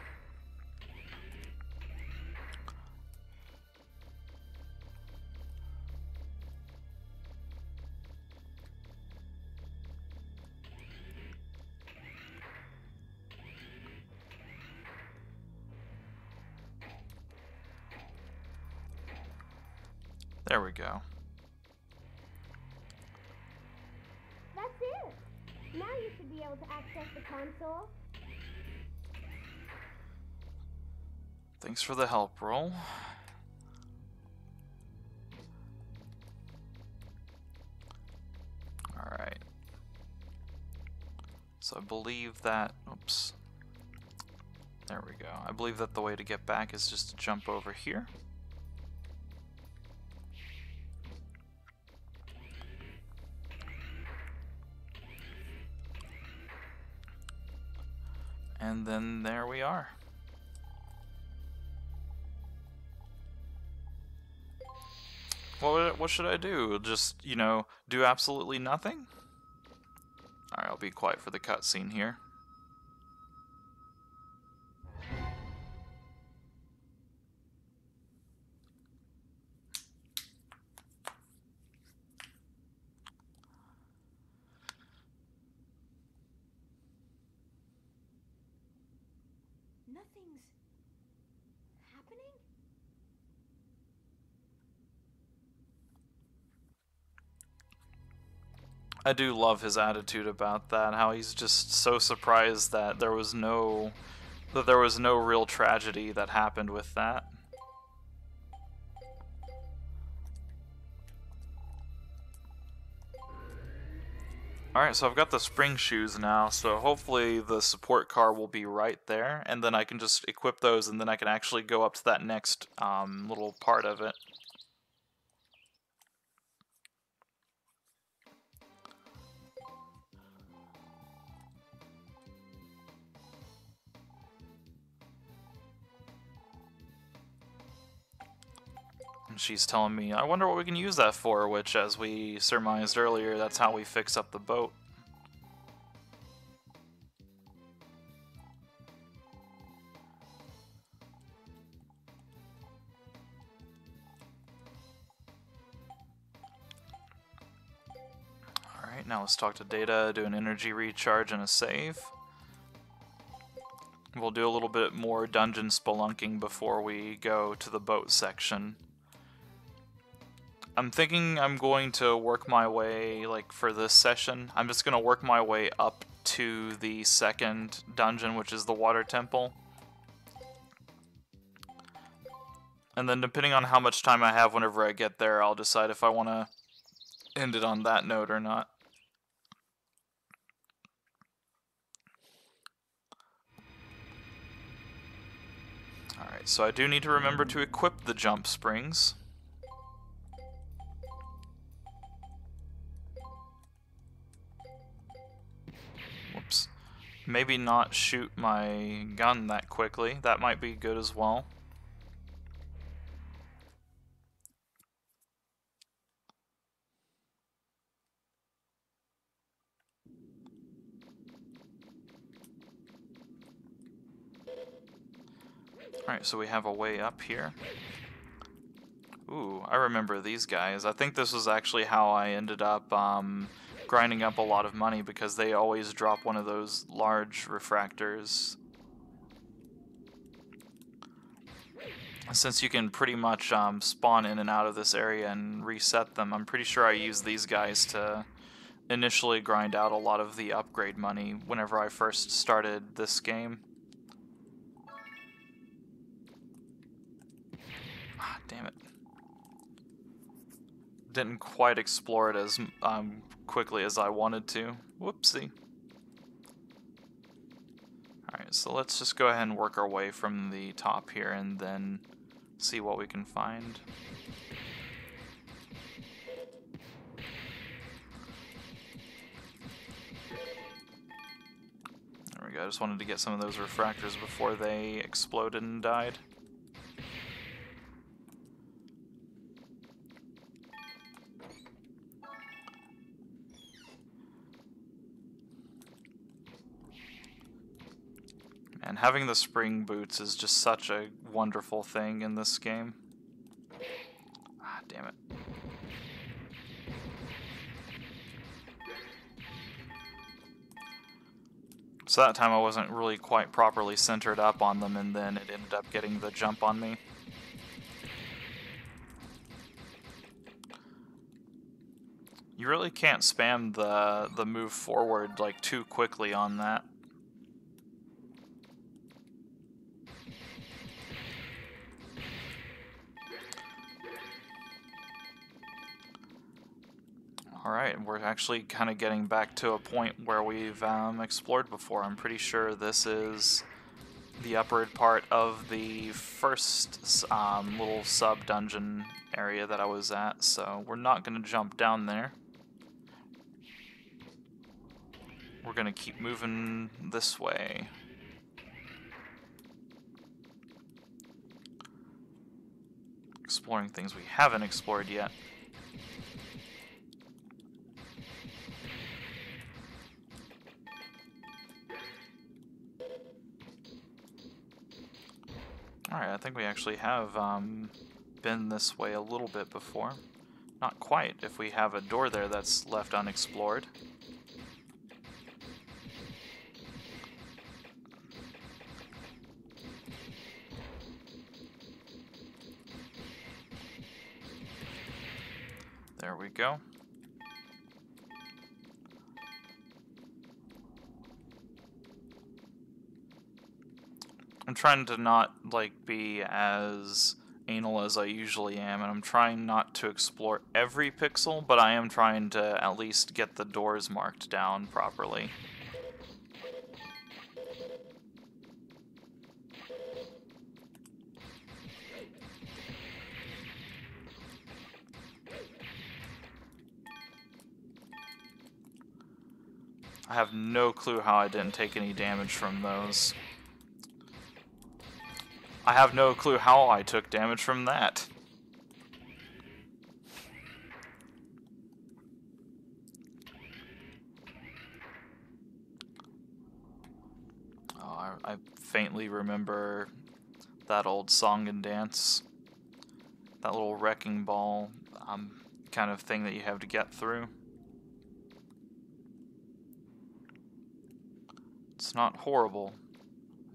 There we go. That's it. Now you should be able to access the console. Thanks for the help, roll. Alright. So I believe that... Oops. There we go. I believe that the way to get back is just to jump over here. And then there we are. What should I do? Just, do absolutely nothing? Alright, I'll be quiet for the cutscene here. Nothing's happening? I do love his attitude about that, how he's just so surprised that there was no real tragedy that happened with that. Alright, so I've got the spring shoes now, so hopefully the support car will be right there, and then I can just equip those, and then I can actually go up to that next little part of it. And she's telling me, I wonder what we can use that for, which, as we surmised earlier, that's how we fix up the boat. Alright, now let's talk to Data, do an energy recharge and a save. We'll do a little bit more dungeon spelunking before we go to the boat section. I'm thinking I'm going to work my way, like, for this session, I'm just going to work my way up to the second dungeon, which is the Water Temple. And then depending on how much time I have whenever I get there, I'll decide if I want to end it on that note or not. Alright, so I do need to remember to equip the jump springs. Whoops. Maybe not shoot my gun that quickly. That might be good as well. Alright, so we have a way up here. Ooh, I remember these guys. I think this was actually how I ended up grinding up a lot of money, because they always drop one of those large refractors. Since you can pretty much spawn in and out of this area and reset them, I'm pretty sure I used these guys to initially grind out a lot of the upgrade money whenever I first started this game. Ah, damn it. Didn't quite explore it as quickly as I wanted to. Whoopsie. Alright, so let's just go ahead and work our way from the top here and then see what we can find. There we go, I just wanted to get some of those refractors before they exploded and died. And having the spring boots is just such a wonderful thing in this game. Ah, damn it. So that time I wasn't really quite properly centered up on them, and then it ended up getting the jump on me. You really can't spam the move forward like too quickly on that. Alright, we're actually kind of getting back to a point where we've explored before. I'm pretty sure this is the upward part of the first little sub-dungeon area that I was at, so we're not going to jump down there. We're going to keep moving this way. Exploring things we haven't explored yet. Alright, I think we actually have been this way a little bit before. Not quite, if we have a door there that's left unexplored. There we go. I'm trying to not, like, be as anal as I usually am, and I'm trying not to explore every pixel, but I am trying to at least get the doors marked down properly. I have no clue how I didn't take any damage from those. I have no clue how I took damage from that. Oh, I faintly remember that old song and dance. That little wrecking ball kind of thing that you have to get through. It's not horrible.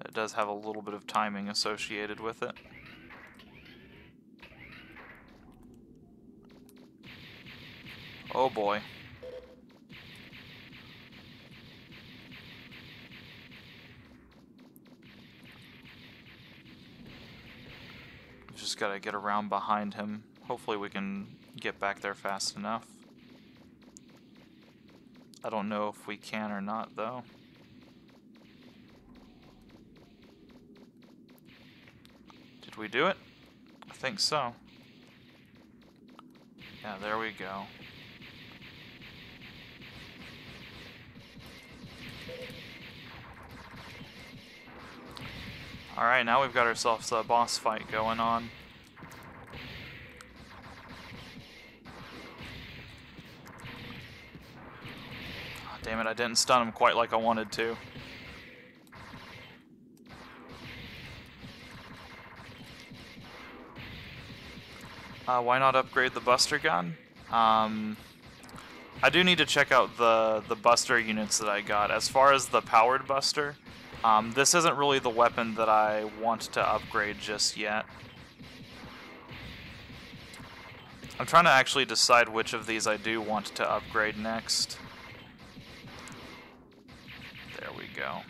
It does have a little bit of timing associated with it. Oh boy. Just gotta get around behind him. Hopefully we can get back there fast enough. I don't know if we can or not, though. Did we do it? I think so. Yeah, there we go. Alright, now we've got ourselves a boss fight going on. Oh, damn it, I didn't stun him quite like I wanted to. Why not upgrade the Buster gun? I do need to check out the Buster units that I got. As far as the powered Buster, this isn't really the weapon that I want to upgrade just yet. I'm trying to actually decide which of these I do want to upgrade next. There we go.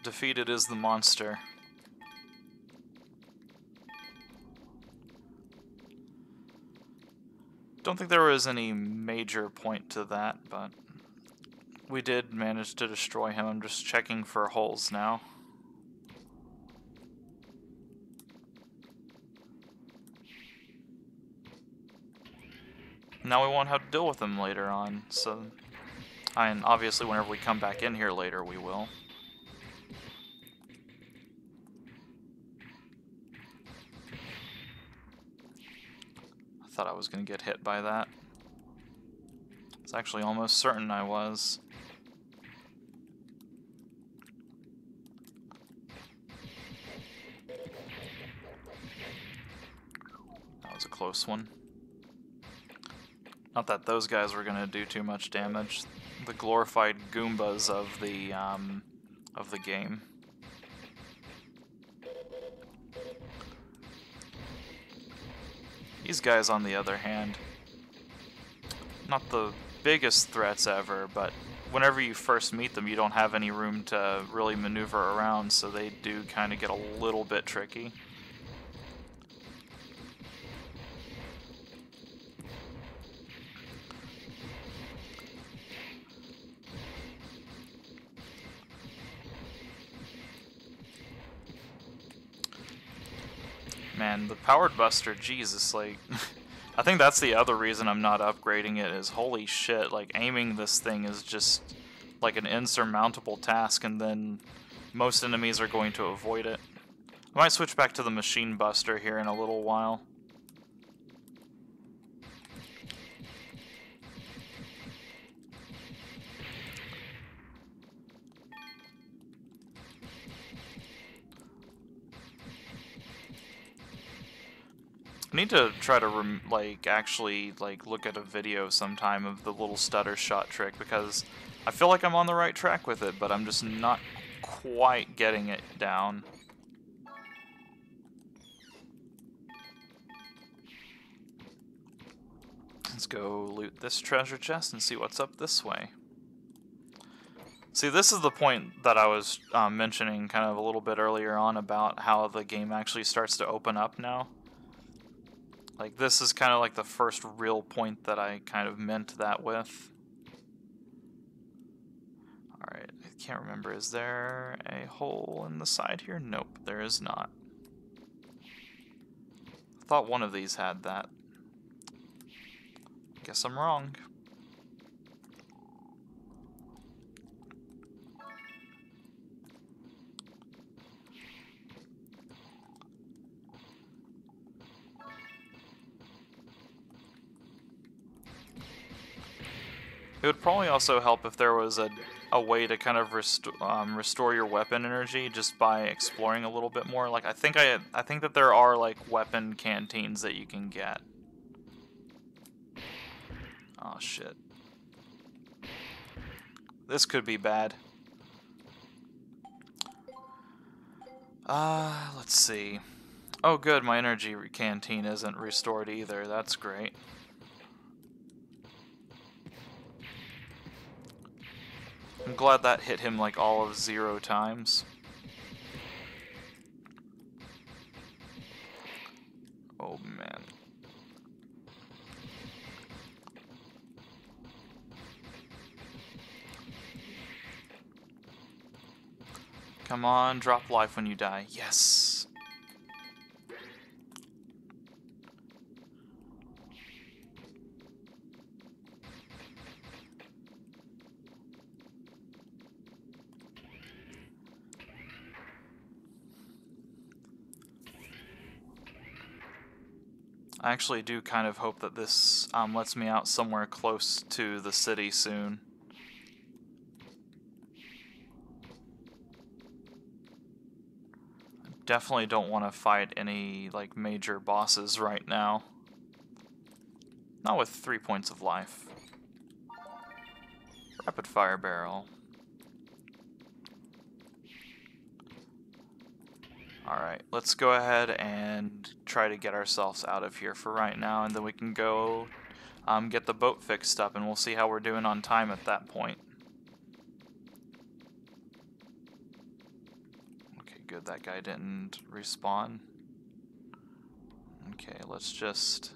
Defeated is the monster. Don't think there was any major point to that, but we did manage to destroy him. I'm just checking for holes now. Now we won't have to deal with him later on, so... And obviously whenever we come back in here later, we will. I thought I was going to get hit by that. It's actually almost certain I was. That was a close one. Not that those guys were going to do too much damage. The glorified Goombas of the game. These guys, on the other hand, not the biggest threats ever, but whenever you first meet them, you don't have any room to really maneuver around, so they do kind of get a little bit tricky. Man, the powered buster, Jesus, like, I think that's the other reason I'm not upgrading it is, holy shit, like, aiming this thing is just, like, an insurmountable task, and then most enemies are going to avoid it. I might switch back to the machine buster here in a little while. need to try to actually look at a video sometime of the little stutter shot trick, because I feel like I'm on the right track with it, but I'm just not quite getting it down. Let's go loot this treasure chest and see what's up this way. See, this is the point that I was mentioning kind of a little bit earlier on about how the game actually starts to open up now. Like, this is kind of like the first real point that I kind of meant that with. Alright, I can't remember. Is there a hole in the side here? Nope, there is not. I thought one of these had that. Guess I'm wrong. It would probably also help if there was a way to kind of restore your weapon energy just by exploring a little bit more. Like, I think that there are like weapon canteens that you can get. Oh shit. This could be bad. Let's see. Oh good, my energy canteen isn't restored either. That's great. I'm glad that hit him like all of 0 times. Oh man. Come on, drop life when you die. Yes! I actually do kind of hope that this lets me out somewhere close to the city soon. I definitely don't want to fight any like major bosses right now. Not with 3 points of life. Rapid fire barrel. Alright, let's go ahead and try to get ourselves out of here for right now, and then we can go get the boat fixed up, and we'll see how we're doing on time at that point. Okay, good, that guy didn't respawn. Okay, let's just...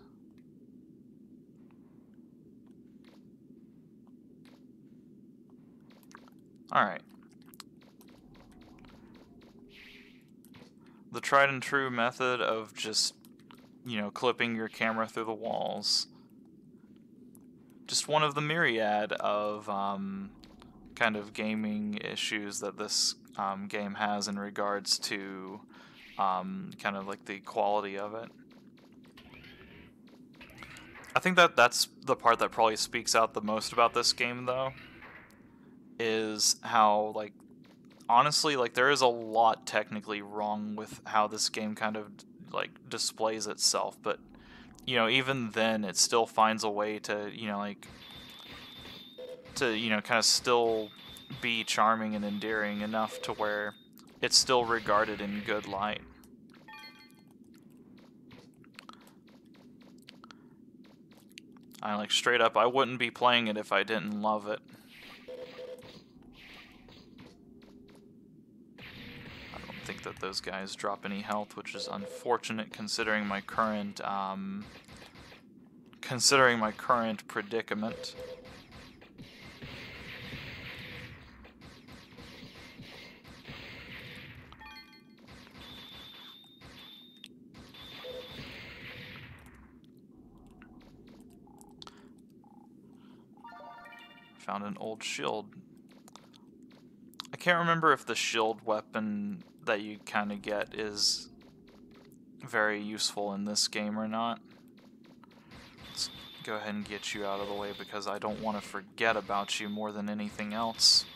Alright. The tried and true method of just, you know, clipping your camera through the walls. Just one of the myriad of kind of gaming issues that this game has in regards to kind of like the quality of it. I think that that's the part that probably speaks out the most about this game, though, is how, like, honestly, like, there is a lot technically wrong with how this game kind of, like, displays itself, but, you know, even then, it still finds a way to, you know, like, kind of still be charming and endearing enough to where it's still regarded in good light. Like, straight up, I wouldn't be playing it if I didn't love it. I don't think that those guys drop any health, which is unfortunate considering my current predicament. Found an old shield. I can't remember if the shield weapon that you kind of get is very useful in this game or not. Let's go ahead and get you out of the way because I don't want to forget about you more than anything else.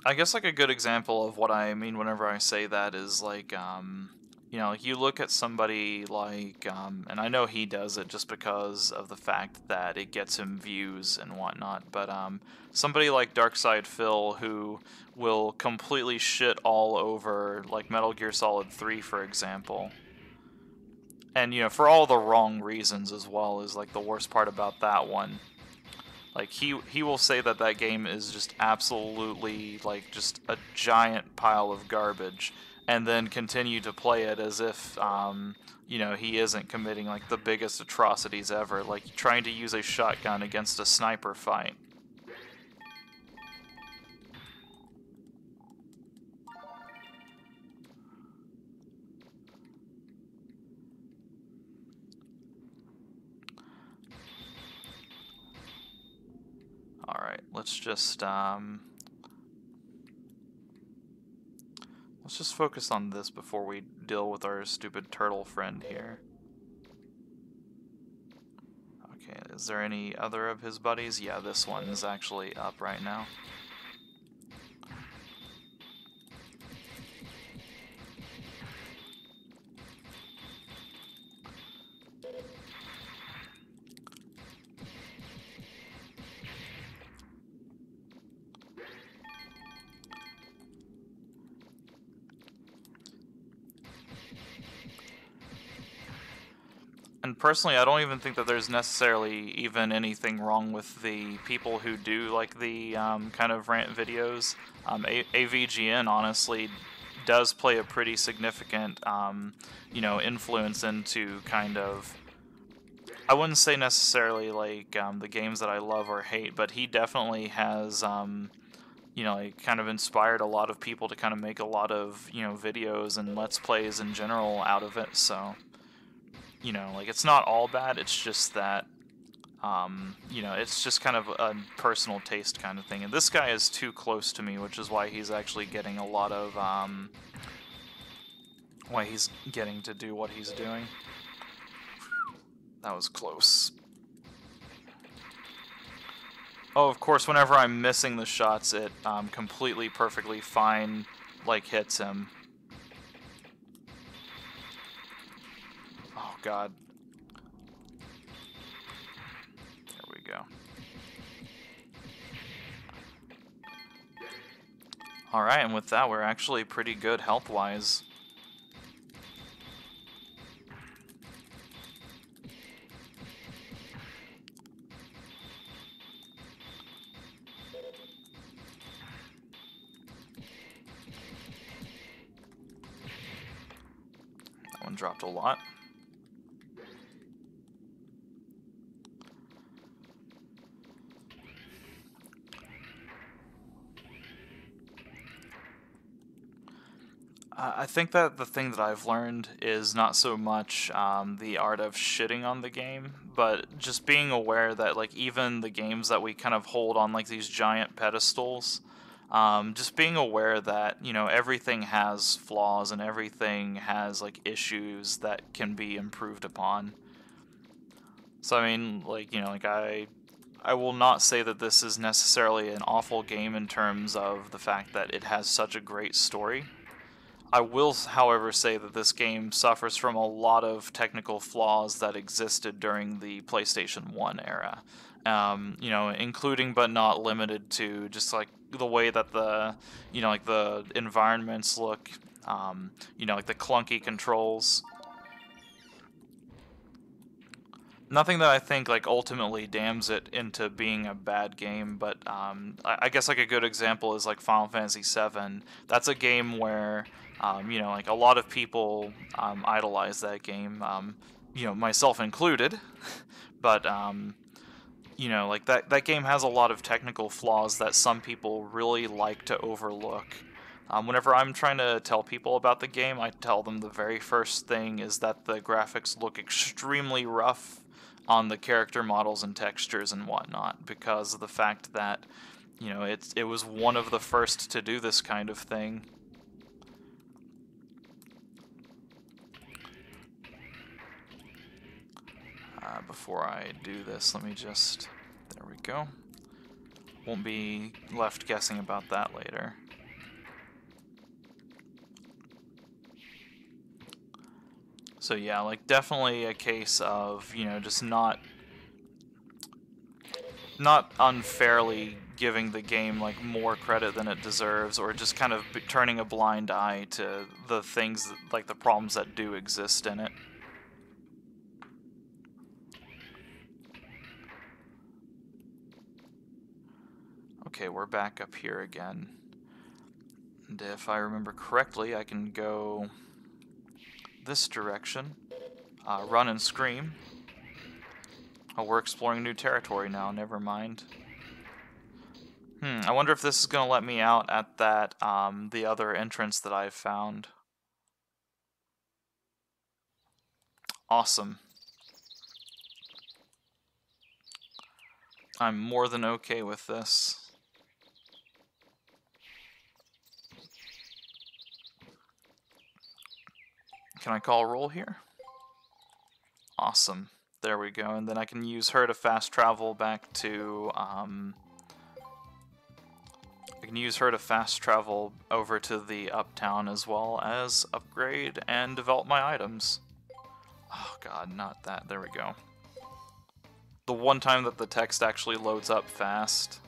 I guess like a good example of what I mean whenever I say that is like, you know, like you look at somebody like, and I know he does it just because of the fact that it gets him views and whatnot, but somebody like Darkside Phil who will completely shit all over like Metal Gear Solid 3, for example. And, you know, for all the wrong reasons as well is like the worst part about that one. Like he will say that that game is just absolutely like just a giant pile of garbage, and then continue to play it as if you know, he isn't committing like the biggest atrocities ever, like trying to use a shotgun against a sniper fight. All right, let's just focus on this before we deal with our stupid turtle friend here. Okay, is there any other of his buddies? Yeah, this one is actually up right now. And personally, I don't even think that there's necessarily even anything wrong with the people who do like the kind of rant videos. AVGN honestly does play a pretty significant, you know, influence into kind of, I wouldn't say necessarily like the games that I love or hate, but he definitely has, you know, like kind of inspired a lot of people to kind of make a lot of, you know, videos and Let's Plays in general out of it, so... You know, like, it's not all bad, it's just that, you know, it's just kind of a personal taste kind of thing. And this guy is too close to me, which is why he's actually getting a lot of, why he's getting to do what he's doing. That was close. Oh, of course, whenever I'm missing the shots, it, completely, perfectly fine, like, hits him. Oh, God. There we go. Alright, and with that, we're actually pretty good health-wise. That one dropped a lot. I think that the thing that I've learned is not so much the art of shitting on the game, but just being aware that like even the games that we kind of hold on like these giant pedestals, just being aware that, you know, everything has flaws and everything has like issues that can be improved upon. So I mean, like, you know, like I will not say that this is necessarily an awful game in terms of the fact that it has such a great story. I will, however, say that this game suffers from a lot of technical flaws that existed during the PlayStation 1 era. You know, including but not limited to just like the way that the, you know, like the environments look, you know, like the clunky controls. Nothing that I think like ultimately damns it into being a bad game, but I guess like a good example is like Final Fantasy VII. That's a game where you know, like a lot of people idolize that game, you know, myself included. But you know, like that game has a lot of technical flaws that some people really like to overlook. Whenever I'm trying to tell people about the game, I tell them the very first thing is that the graphics look extremely rough on the character models and textures and whatnot, because of the fact that, you know, it was one of the first to do this kind of thing. Before I do this, let me just... There we go. Won't be left guessing about that later. So yeah, like definitely a case of, you know, just not unfairly giving the game like more credit than it deserves, or just kind of turning a blind eye to the things like the problems that do exist in it. Okay, we're back up here again. And if I remember correctly, I can go this direction. Run and scream. Oh, we're exploring new territory now, never mind. I wonder if this is going to let me out at that, the other entrance that I've found. Awesome. I'm more than okay with this. Can I call roll here? Awesome. There we go. And then I can use her to fast travel back to, I can use her to fast travel over to the uptown as well as upgrade and develop my items. Oh god, not that. There we go. The one time that the text actually loads up fast.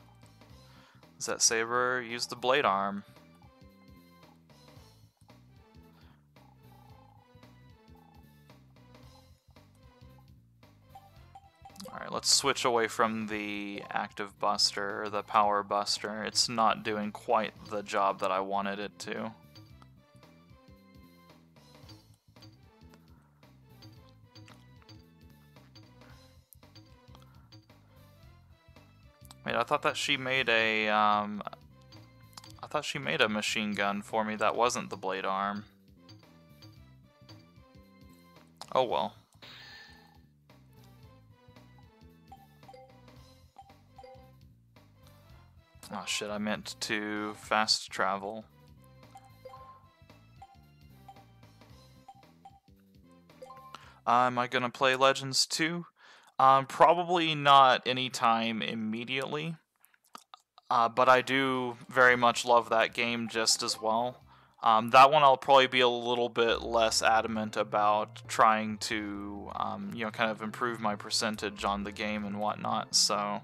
Is that Saber? Use the blade arm. Alright, let's switch away from the active buster, or the power buster. It's not doing quite the job that I wanted it to. Wait, I thought that she made a, I thought she made a machine gun for me that wasn't the blade arm. Oh well. Oh shit, I meant to fast travel. Am I gonna play Legends 2? Probably not anytime immediately. But I do very much love that game just as well. That one I'll probably be a little bit less adamant about trying to, you know, kind of improve my percentage on the game and whatnot. So,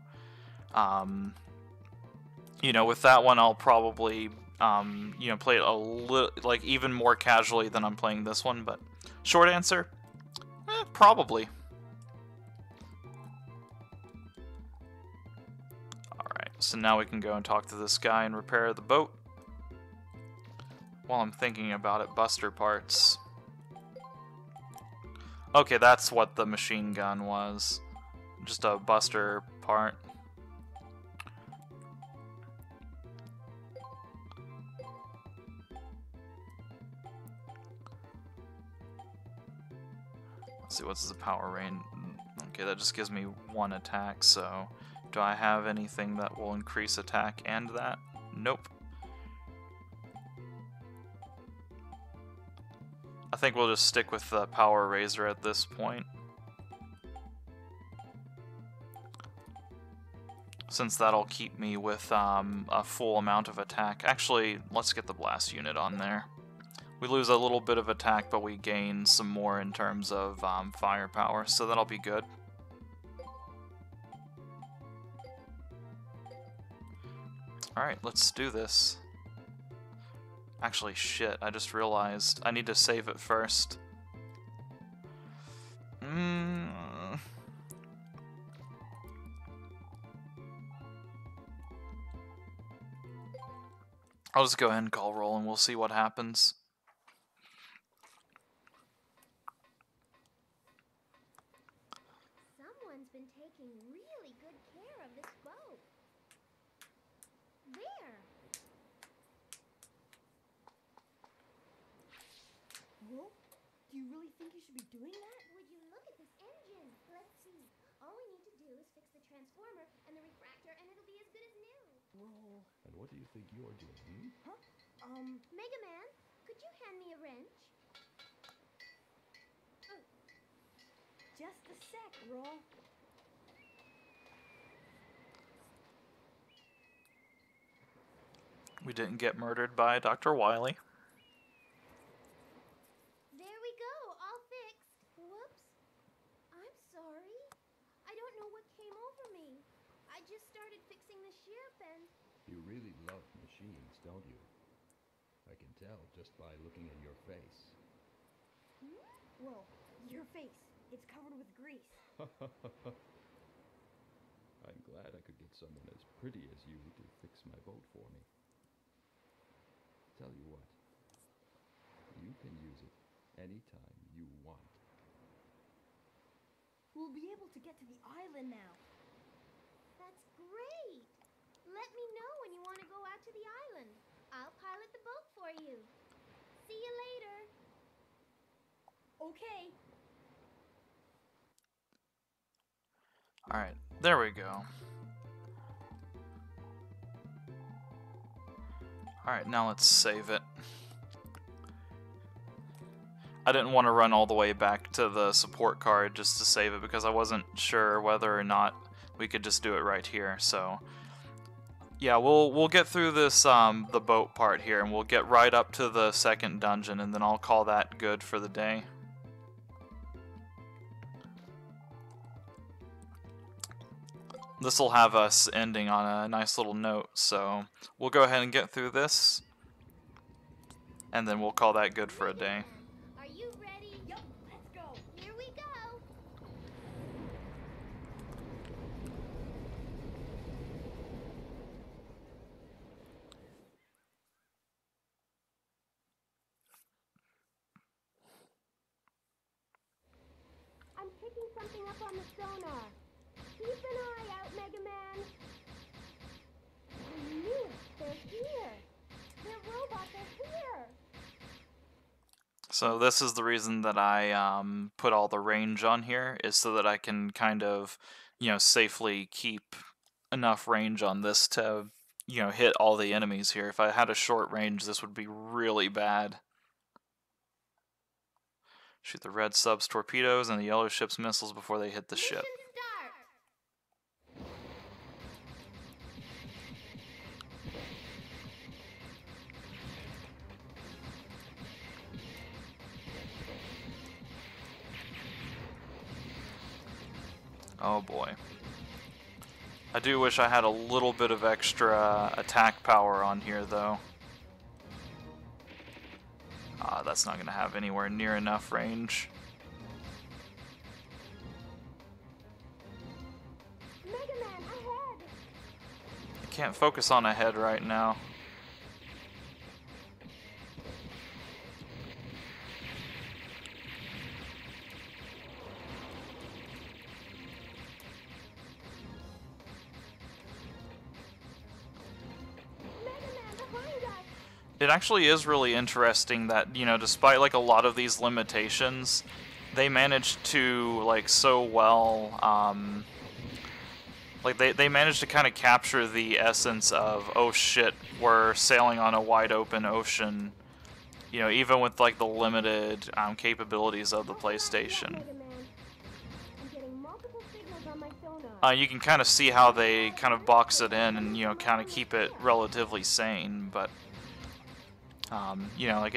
you know, with that one I'll probably, you know, play it a little, like even more casually than I'm playing this one. But short answer, probably. So now we can go and talk to this guy and repair the boat. While I'm thinking about it, buster parts. Okay, that's what the machine gun was. Just a buster part. Let's see, what's the power range? Okay, that just gives me one attack, so... Do I have anything that will increase attack and that? Nope. I think we'll just stick with the Power Razor at this point, since that'll keep me with a full amount of attack. Actually, let's get the blast unit on there. We lose a little bit of attack, but we gain some more in terms of firepower, so that'll be good. Alright, let's do this. Actually, shit, I just realized I need to save it first. I'll just go ahead and call roll and we'll see what happens. Someone's been taking really good care of this boat. Where? Well, do you really think you should be doing that? Would you look at this engine? Let's see. All we need to do is fix the transformer and the refractor and it'll be as good as new. Whoa. And what do you think you're doing? Huh? Megaman, could you hand me a wrench? Just a sec, Roll. We didn't get murdered by Dr. Wily. There we go, all fixed. I just started fixing the ship and... You really love machines, don't you? I can tell just by looking at your face. Well, your face. It's covered with grease. I'm glad I could get someone as pretty as you to fix my boat for me. Tell you what, you can use it anytime you want. We'll be able to get to the island now. That's great! Let me know when you want to go out to the island. I'll pilot the boat for you. See you later. Okay. Alright, there we go. Alright, now let's save it. I didn't want to run all the way back to the support card just to save it because I wasn't sure whether or not we could just do it right here. So yeah, we'll get through this the boat part here, and we'll get right up to the second dungeon, and then I'll call that good for the day. This will have us ending on a nice little note, so we'll go ahead and get through this, and then we'll call that good for a day. Are you ready? Yup, let's go. Here we go. I'm picking something up on the sonar. Keep an eye out, Megaman. I knew it. They're here. They're robots. They're here. So this is the reason that I put all the range on here, is so that I can kind of, safely keep enough range on this to, hit all the enemies here. If I had a short range, this would be really bad. Shoot the red sub's torpedoes and the yellow ship's missiles before they hit the ship. Mission start. Oh boy. I do wish I had a little bit of extra attack power on here, though. That's not going to have anywhere near enough range. Megaman, ahead. I can't focus on ahead right now. It actually is really interesting that, despite like a lot of these limitations, they managed to so well, they managed to kind of capture the essence of, oh shit, we're sailing on a wide open ocean, even with like the limited capabilities of the PlayStation. You can kind of see how they kind of box it in and kind of keep it relatively sane, but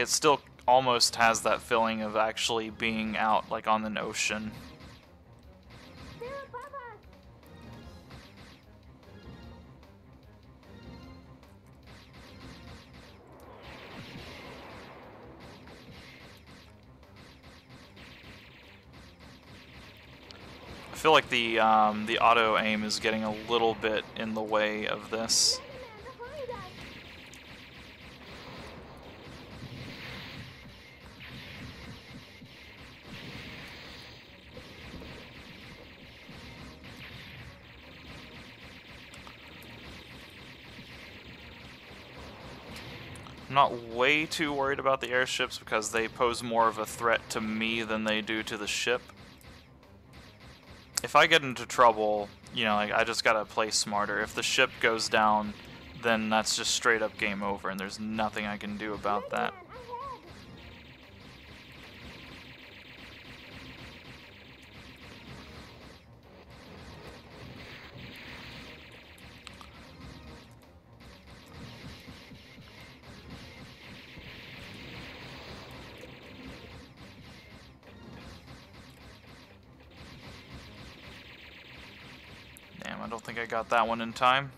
it still almost has that feeling of actually being out on an ocean. I feel like the auto aim is getting a little bit in the way of this. I'm not way too worried about the airships because they pose more of a threat to me than they do to the ship. If I get into trouble, I just gotta play smarter. If the ship goes down, then that's just straight up game over, and there's nothing I can do about that. Damn, I don't think I got that one in time.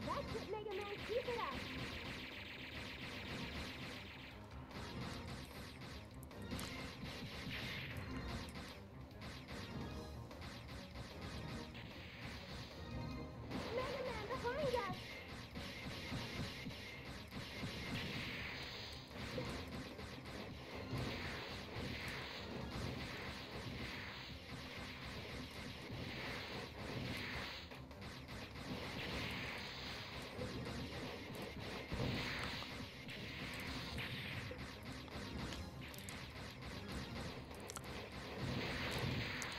That's it, Megaman. Keep it up. Megaman, behind us.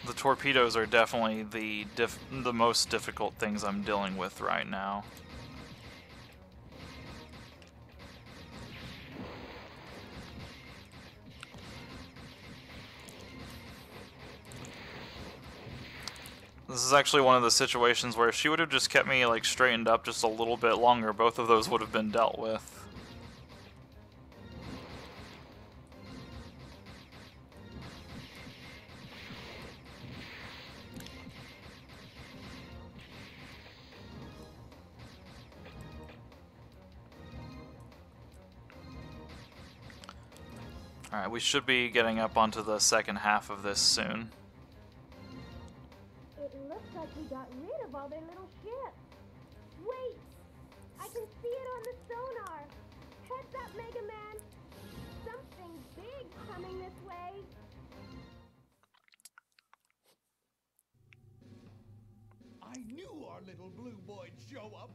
The torpedoes are definitely the most difficult things I'm dealing with right now. This is actually one of the situations where if she would have just kept me like straightened up just a little bit longer, both of those would have been dealt with. Alright, we should be getting up onto the second half of this soon. It looks like we got rid of all their little ships. Wait! I can see it on the sonar. Heads up, Megaman. Something big coming this way. I knew our little blue boy'd show up.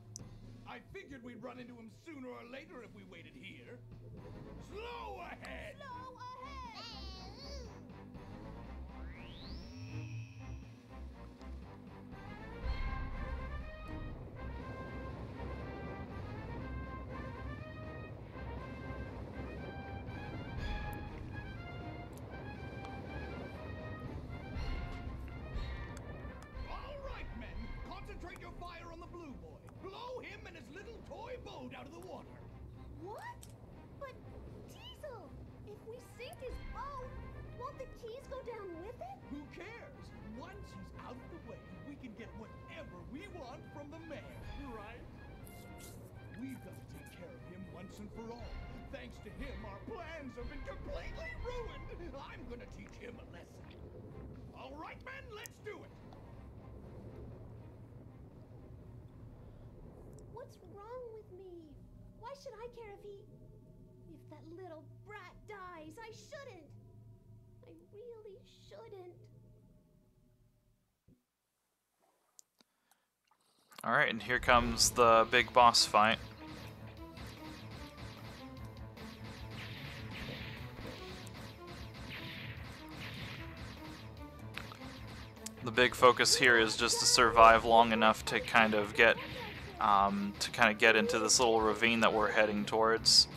I figured we'd run into him sooner or later if we waited here. Slow ahead! Slow ahead! All right, men. Concentrate your fire on the blue boy. Blow him and his little toy boat out of the water. What? But, Diesel, if we sink his boat, won't the keys go down with it? Who cares? Once he's out of the way, we can get whatever we want from the mayor, right? We've got to take care of him once and for all. Thanks to him, our plans have been completely ruined. I'm gonna teach him a lesson. All right, men, let's do it. What's wrong with me? Why should I care if that little brat dies? I shouldn't. I really shouldn't. Alright, and here comes the big boss fight. The big focus here is just to survive long enough to kind of get into this little ravine that we're heading towards.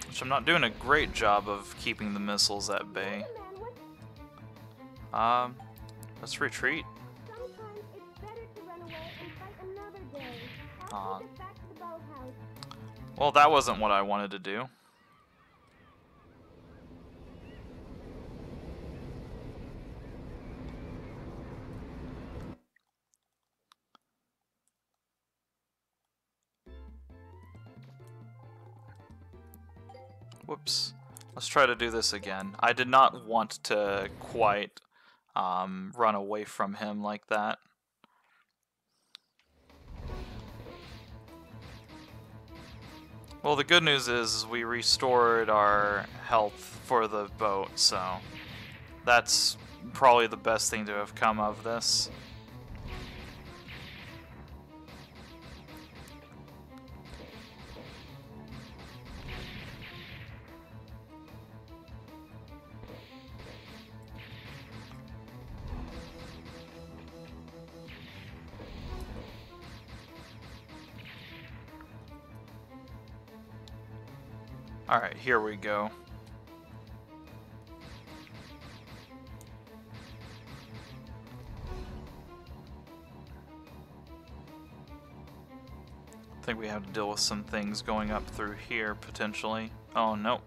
Which I'm not doing a great job of keeping the missiles at bay. Let's retreat. Sometimes it's better to run away and fight another day. I'll take us back to the boathouse. Well, that wasn't what I wanted to do. Whoops. Let's try to do this again. I did not want to quite run away from him like that. Well, the good news is we restored our health for the boat, so that's probably the best thing to have come of this. Alright, here we go. I think we have to deal with some things going up through here, potentially. Oh, no.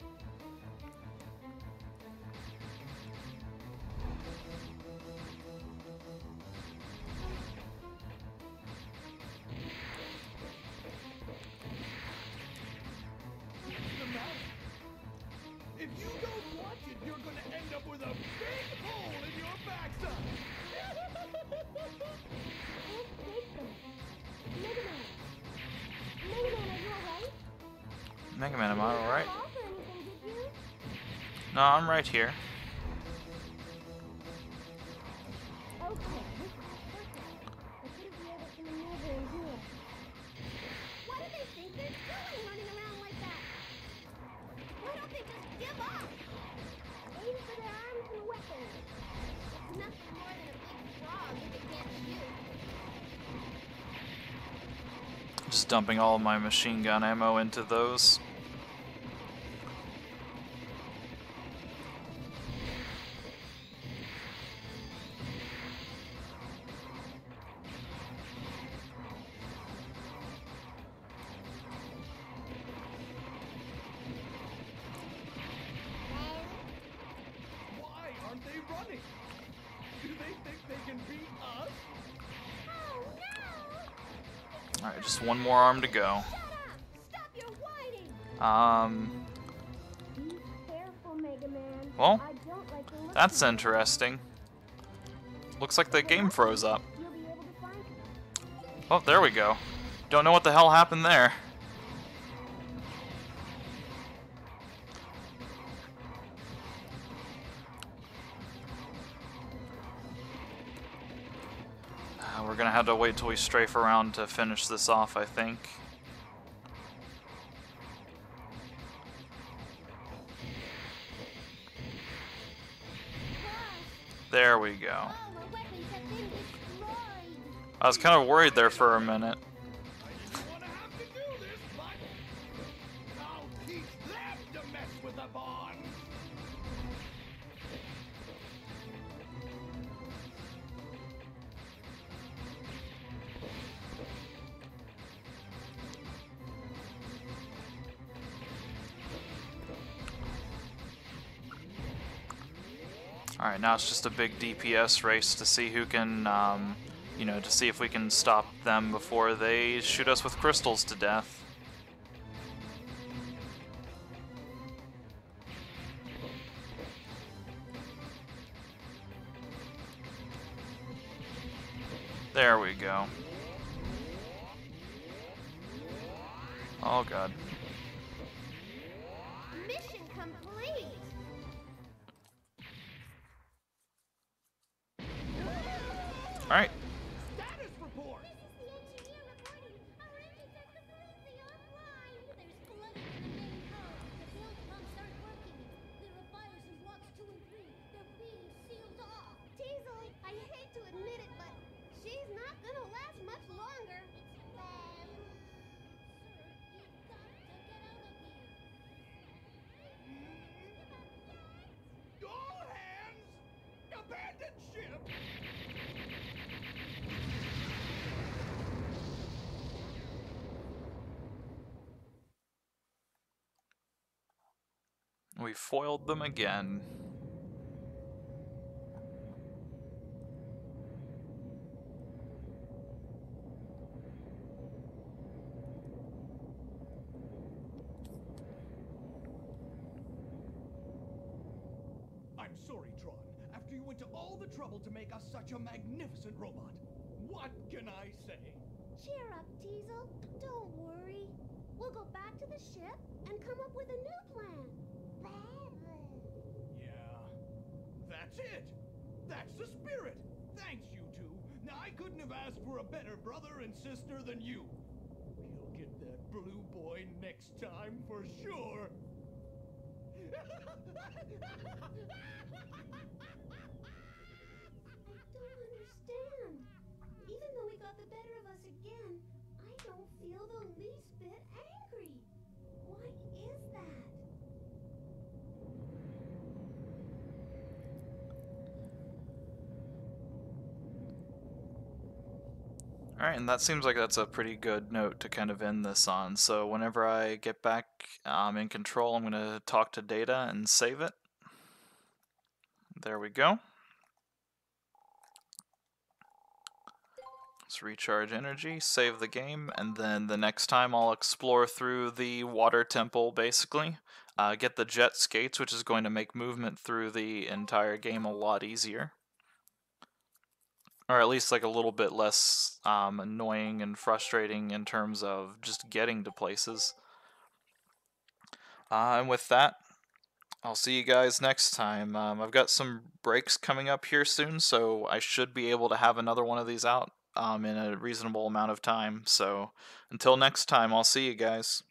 If you don't watch it, you're gonna end up with a big hole in your backside. Let's take them. Megaman! Megaman, are you alright? Megaman, am I alright? Fall for anything, did you? No, I'm right here. Okay, this is perfect. I shouldn't be able to maneuver in here. What do they think they're doing running around like that? Why don't they just give up? Aim for their arms and weapons. It's nothing more than a big frog if it can't shoot. Just dumping all of my machine gun ammo into those. Why aren't they running? Do they think they can beat us? Oh no! Alright, just one more arm to go. Shut up! Stop your whining! Be careful, Megaman. Well, I don't like the look that's of you. interesting. Looks like the game froze up. You'll be able to find them. Oh, there we go. Don't know what the hell happened there. We're gonna have to wait till we strafe around to finish this off, I think. There we go. All our weapons have been destroyed. I was kind of worried there for a minute. I didn't want to have to do this, but I'll teach them to mess with the bond. Alright, now it's just a big DPS race to see who can, you know, to see if we can stop them before they shoot us with crystals to death. There we go. Oh god. Mission complete. Alright. Status report. This is the engineer reporting. Our engines are completely offline. There's flooding in the main code. The fuel pumps aren't working. There are fires in blocks 2 and 3. They're being sealed off. Teasel, I hate to admit it, but she's not gonna last much longer. It's bad. Sir, you've got to get out of here. All hands. Abandon ship. We foiled them again. I'm sorry, Tron. After you went to all the trouble to make us such a magnificent robot. What can I say? Cheer up, Teasel. Don't worry. We'll go back to the ship and come up with a new plan. Yeah, that's it. That's the spirit. Thanks, you two. Now, I couldn't have asked for a better brother and sister than you. We'll get that blue boy next time for sure. I don't understand. Even though he got the better of us again, I don't feel the least bit angry. Why is that? Alright, and that seems like that's a pretty good note to kind of end this on. So whenever I get back in control, I'm going to talk to Data and save it. There we go. Let's recharge energy, save the game, and then the next time I'll explore through the water temple, basically. Get the jet skates, which is going to make movement through the entire game a lot easier. Or at least like a little bit less annoying and frustrating in terms of just getting to places. And with that, I'll see you guys next time. I've got some breaks coming up here soon, so I should be able to have another one of these out in a reasonable amount of time. So until next time, I'll see you guys.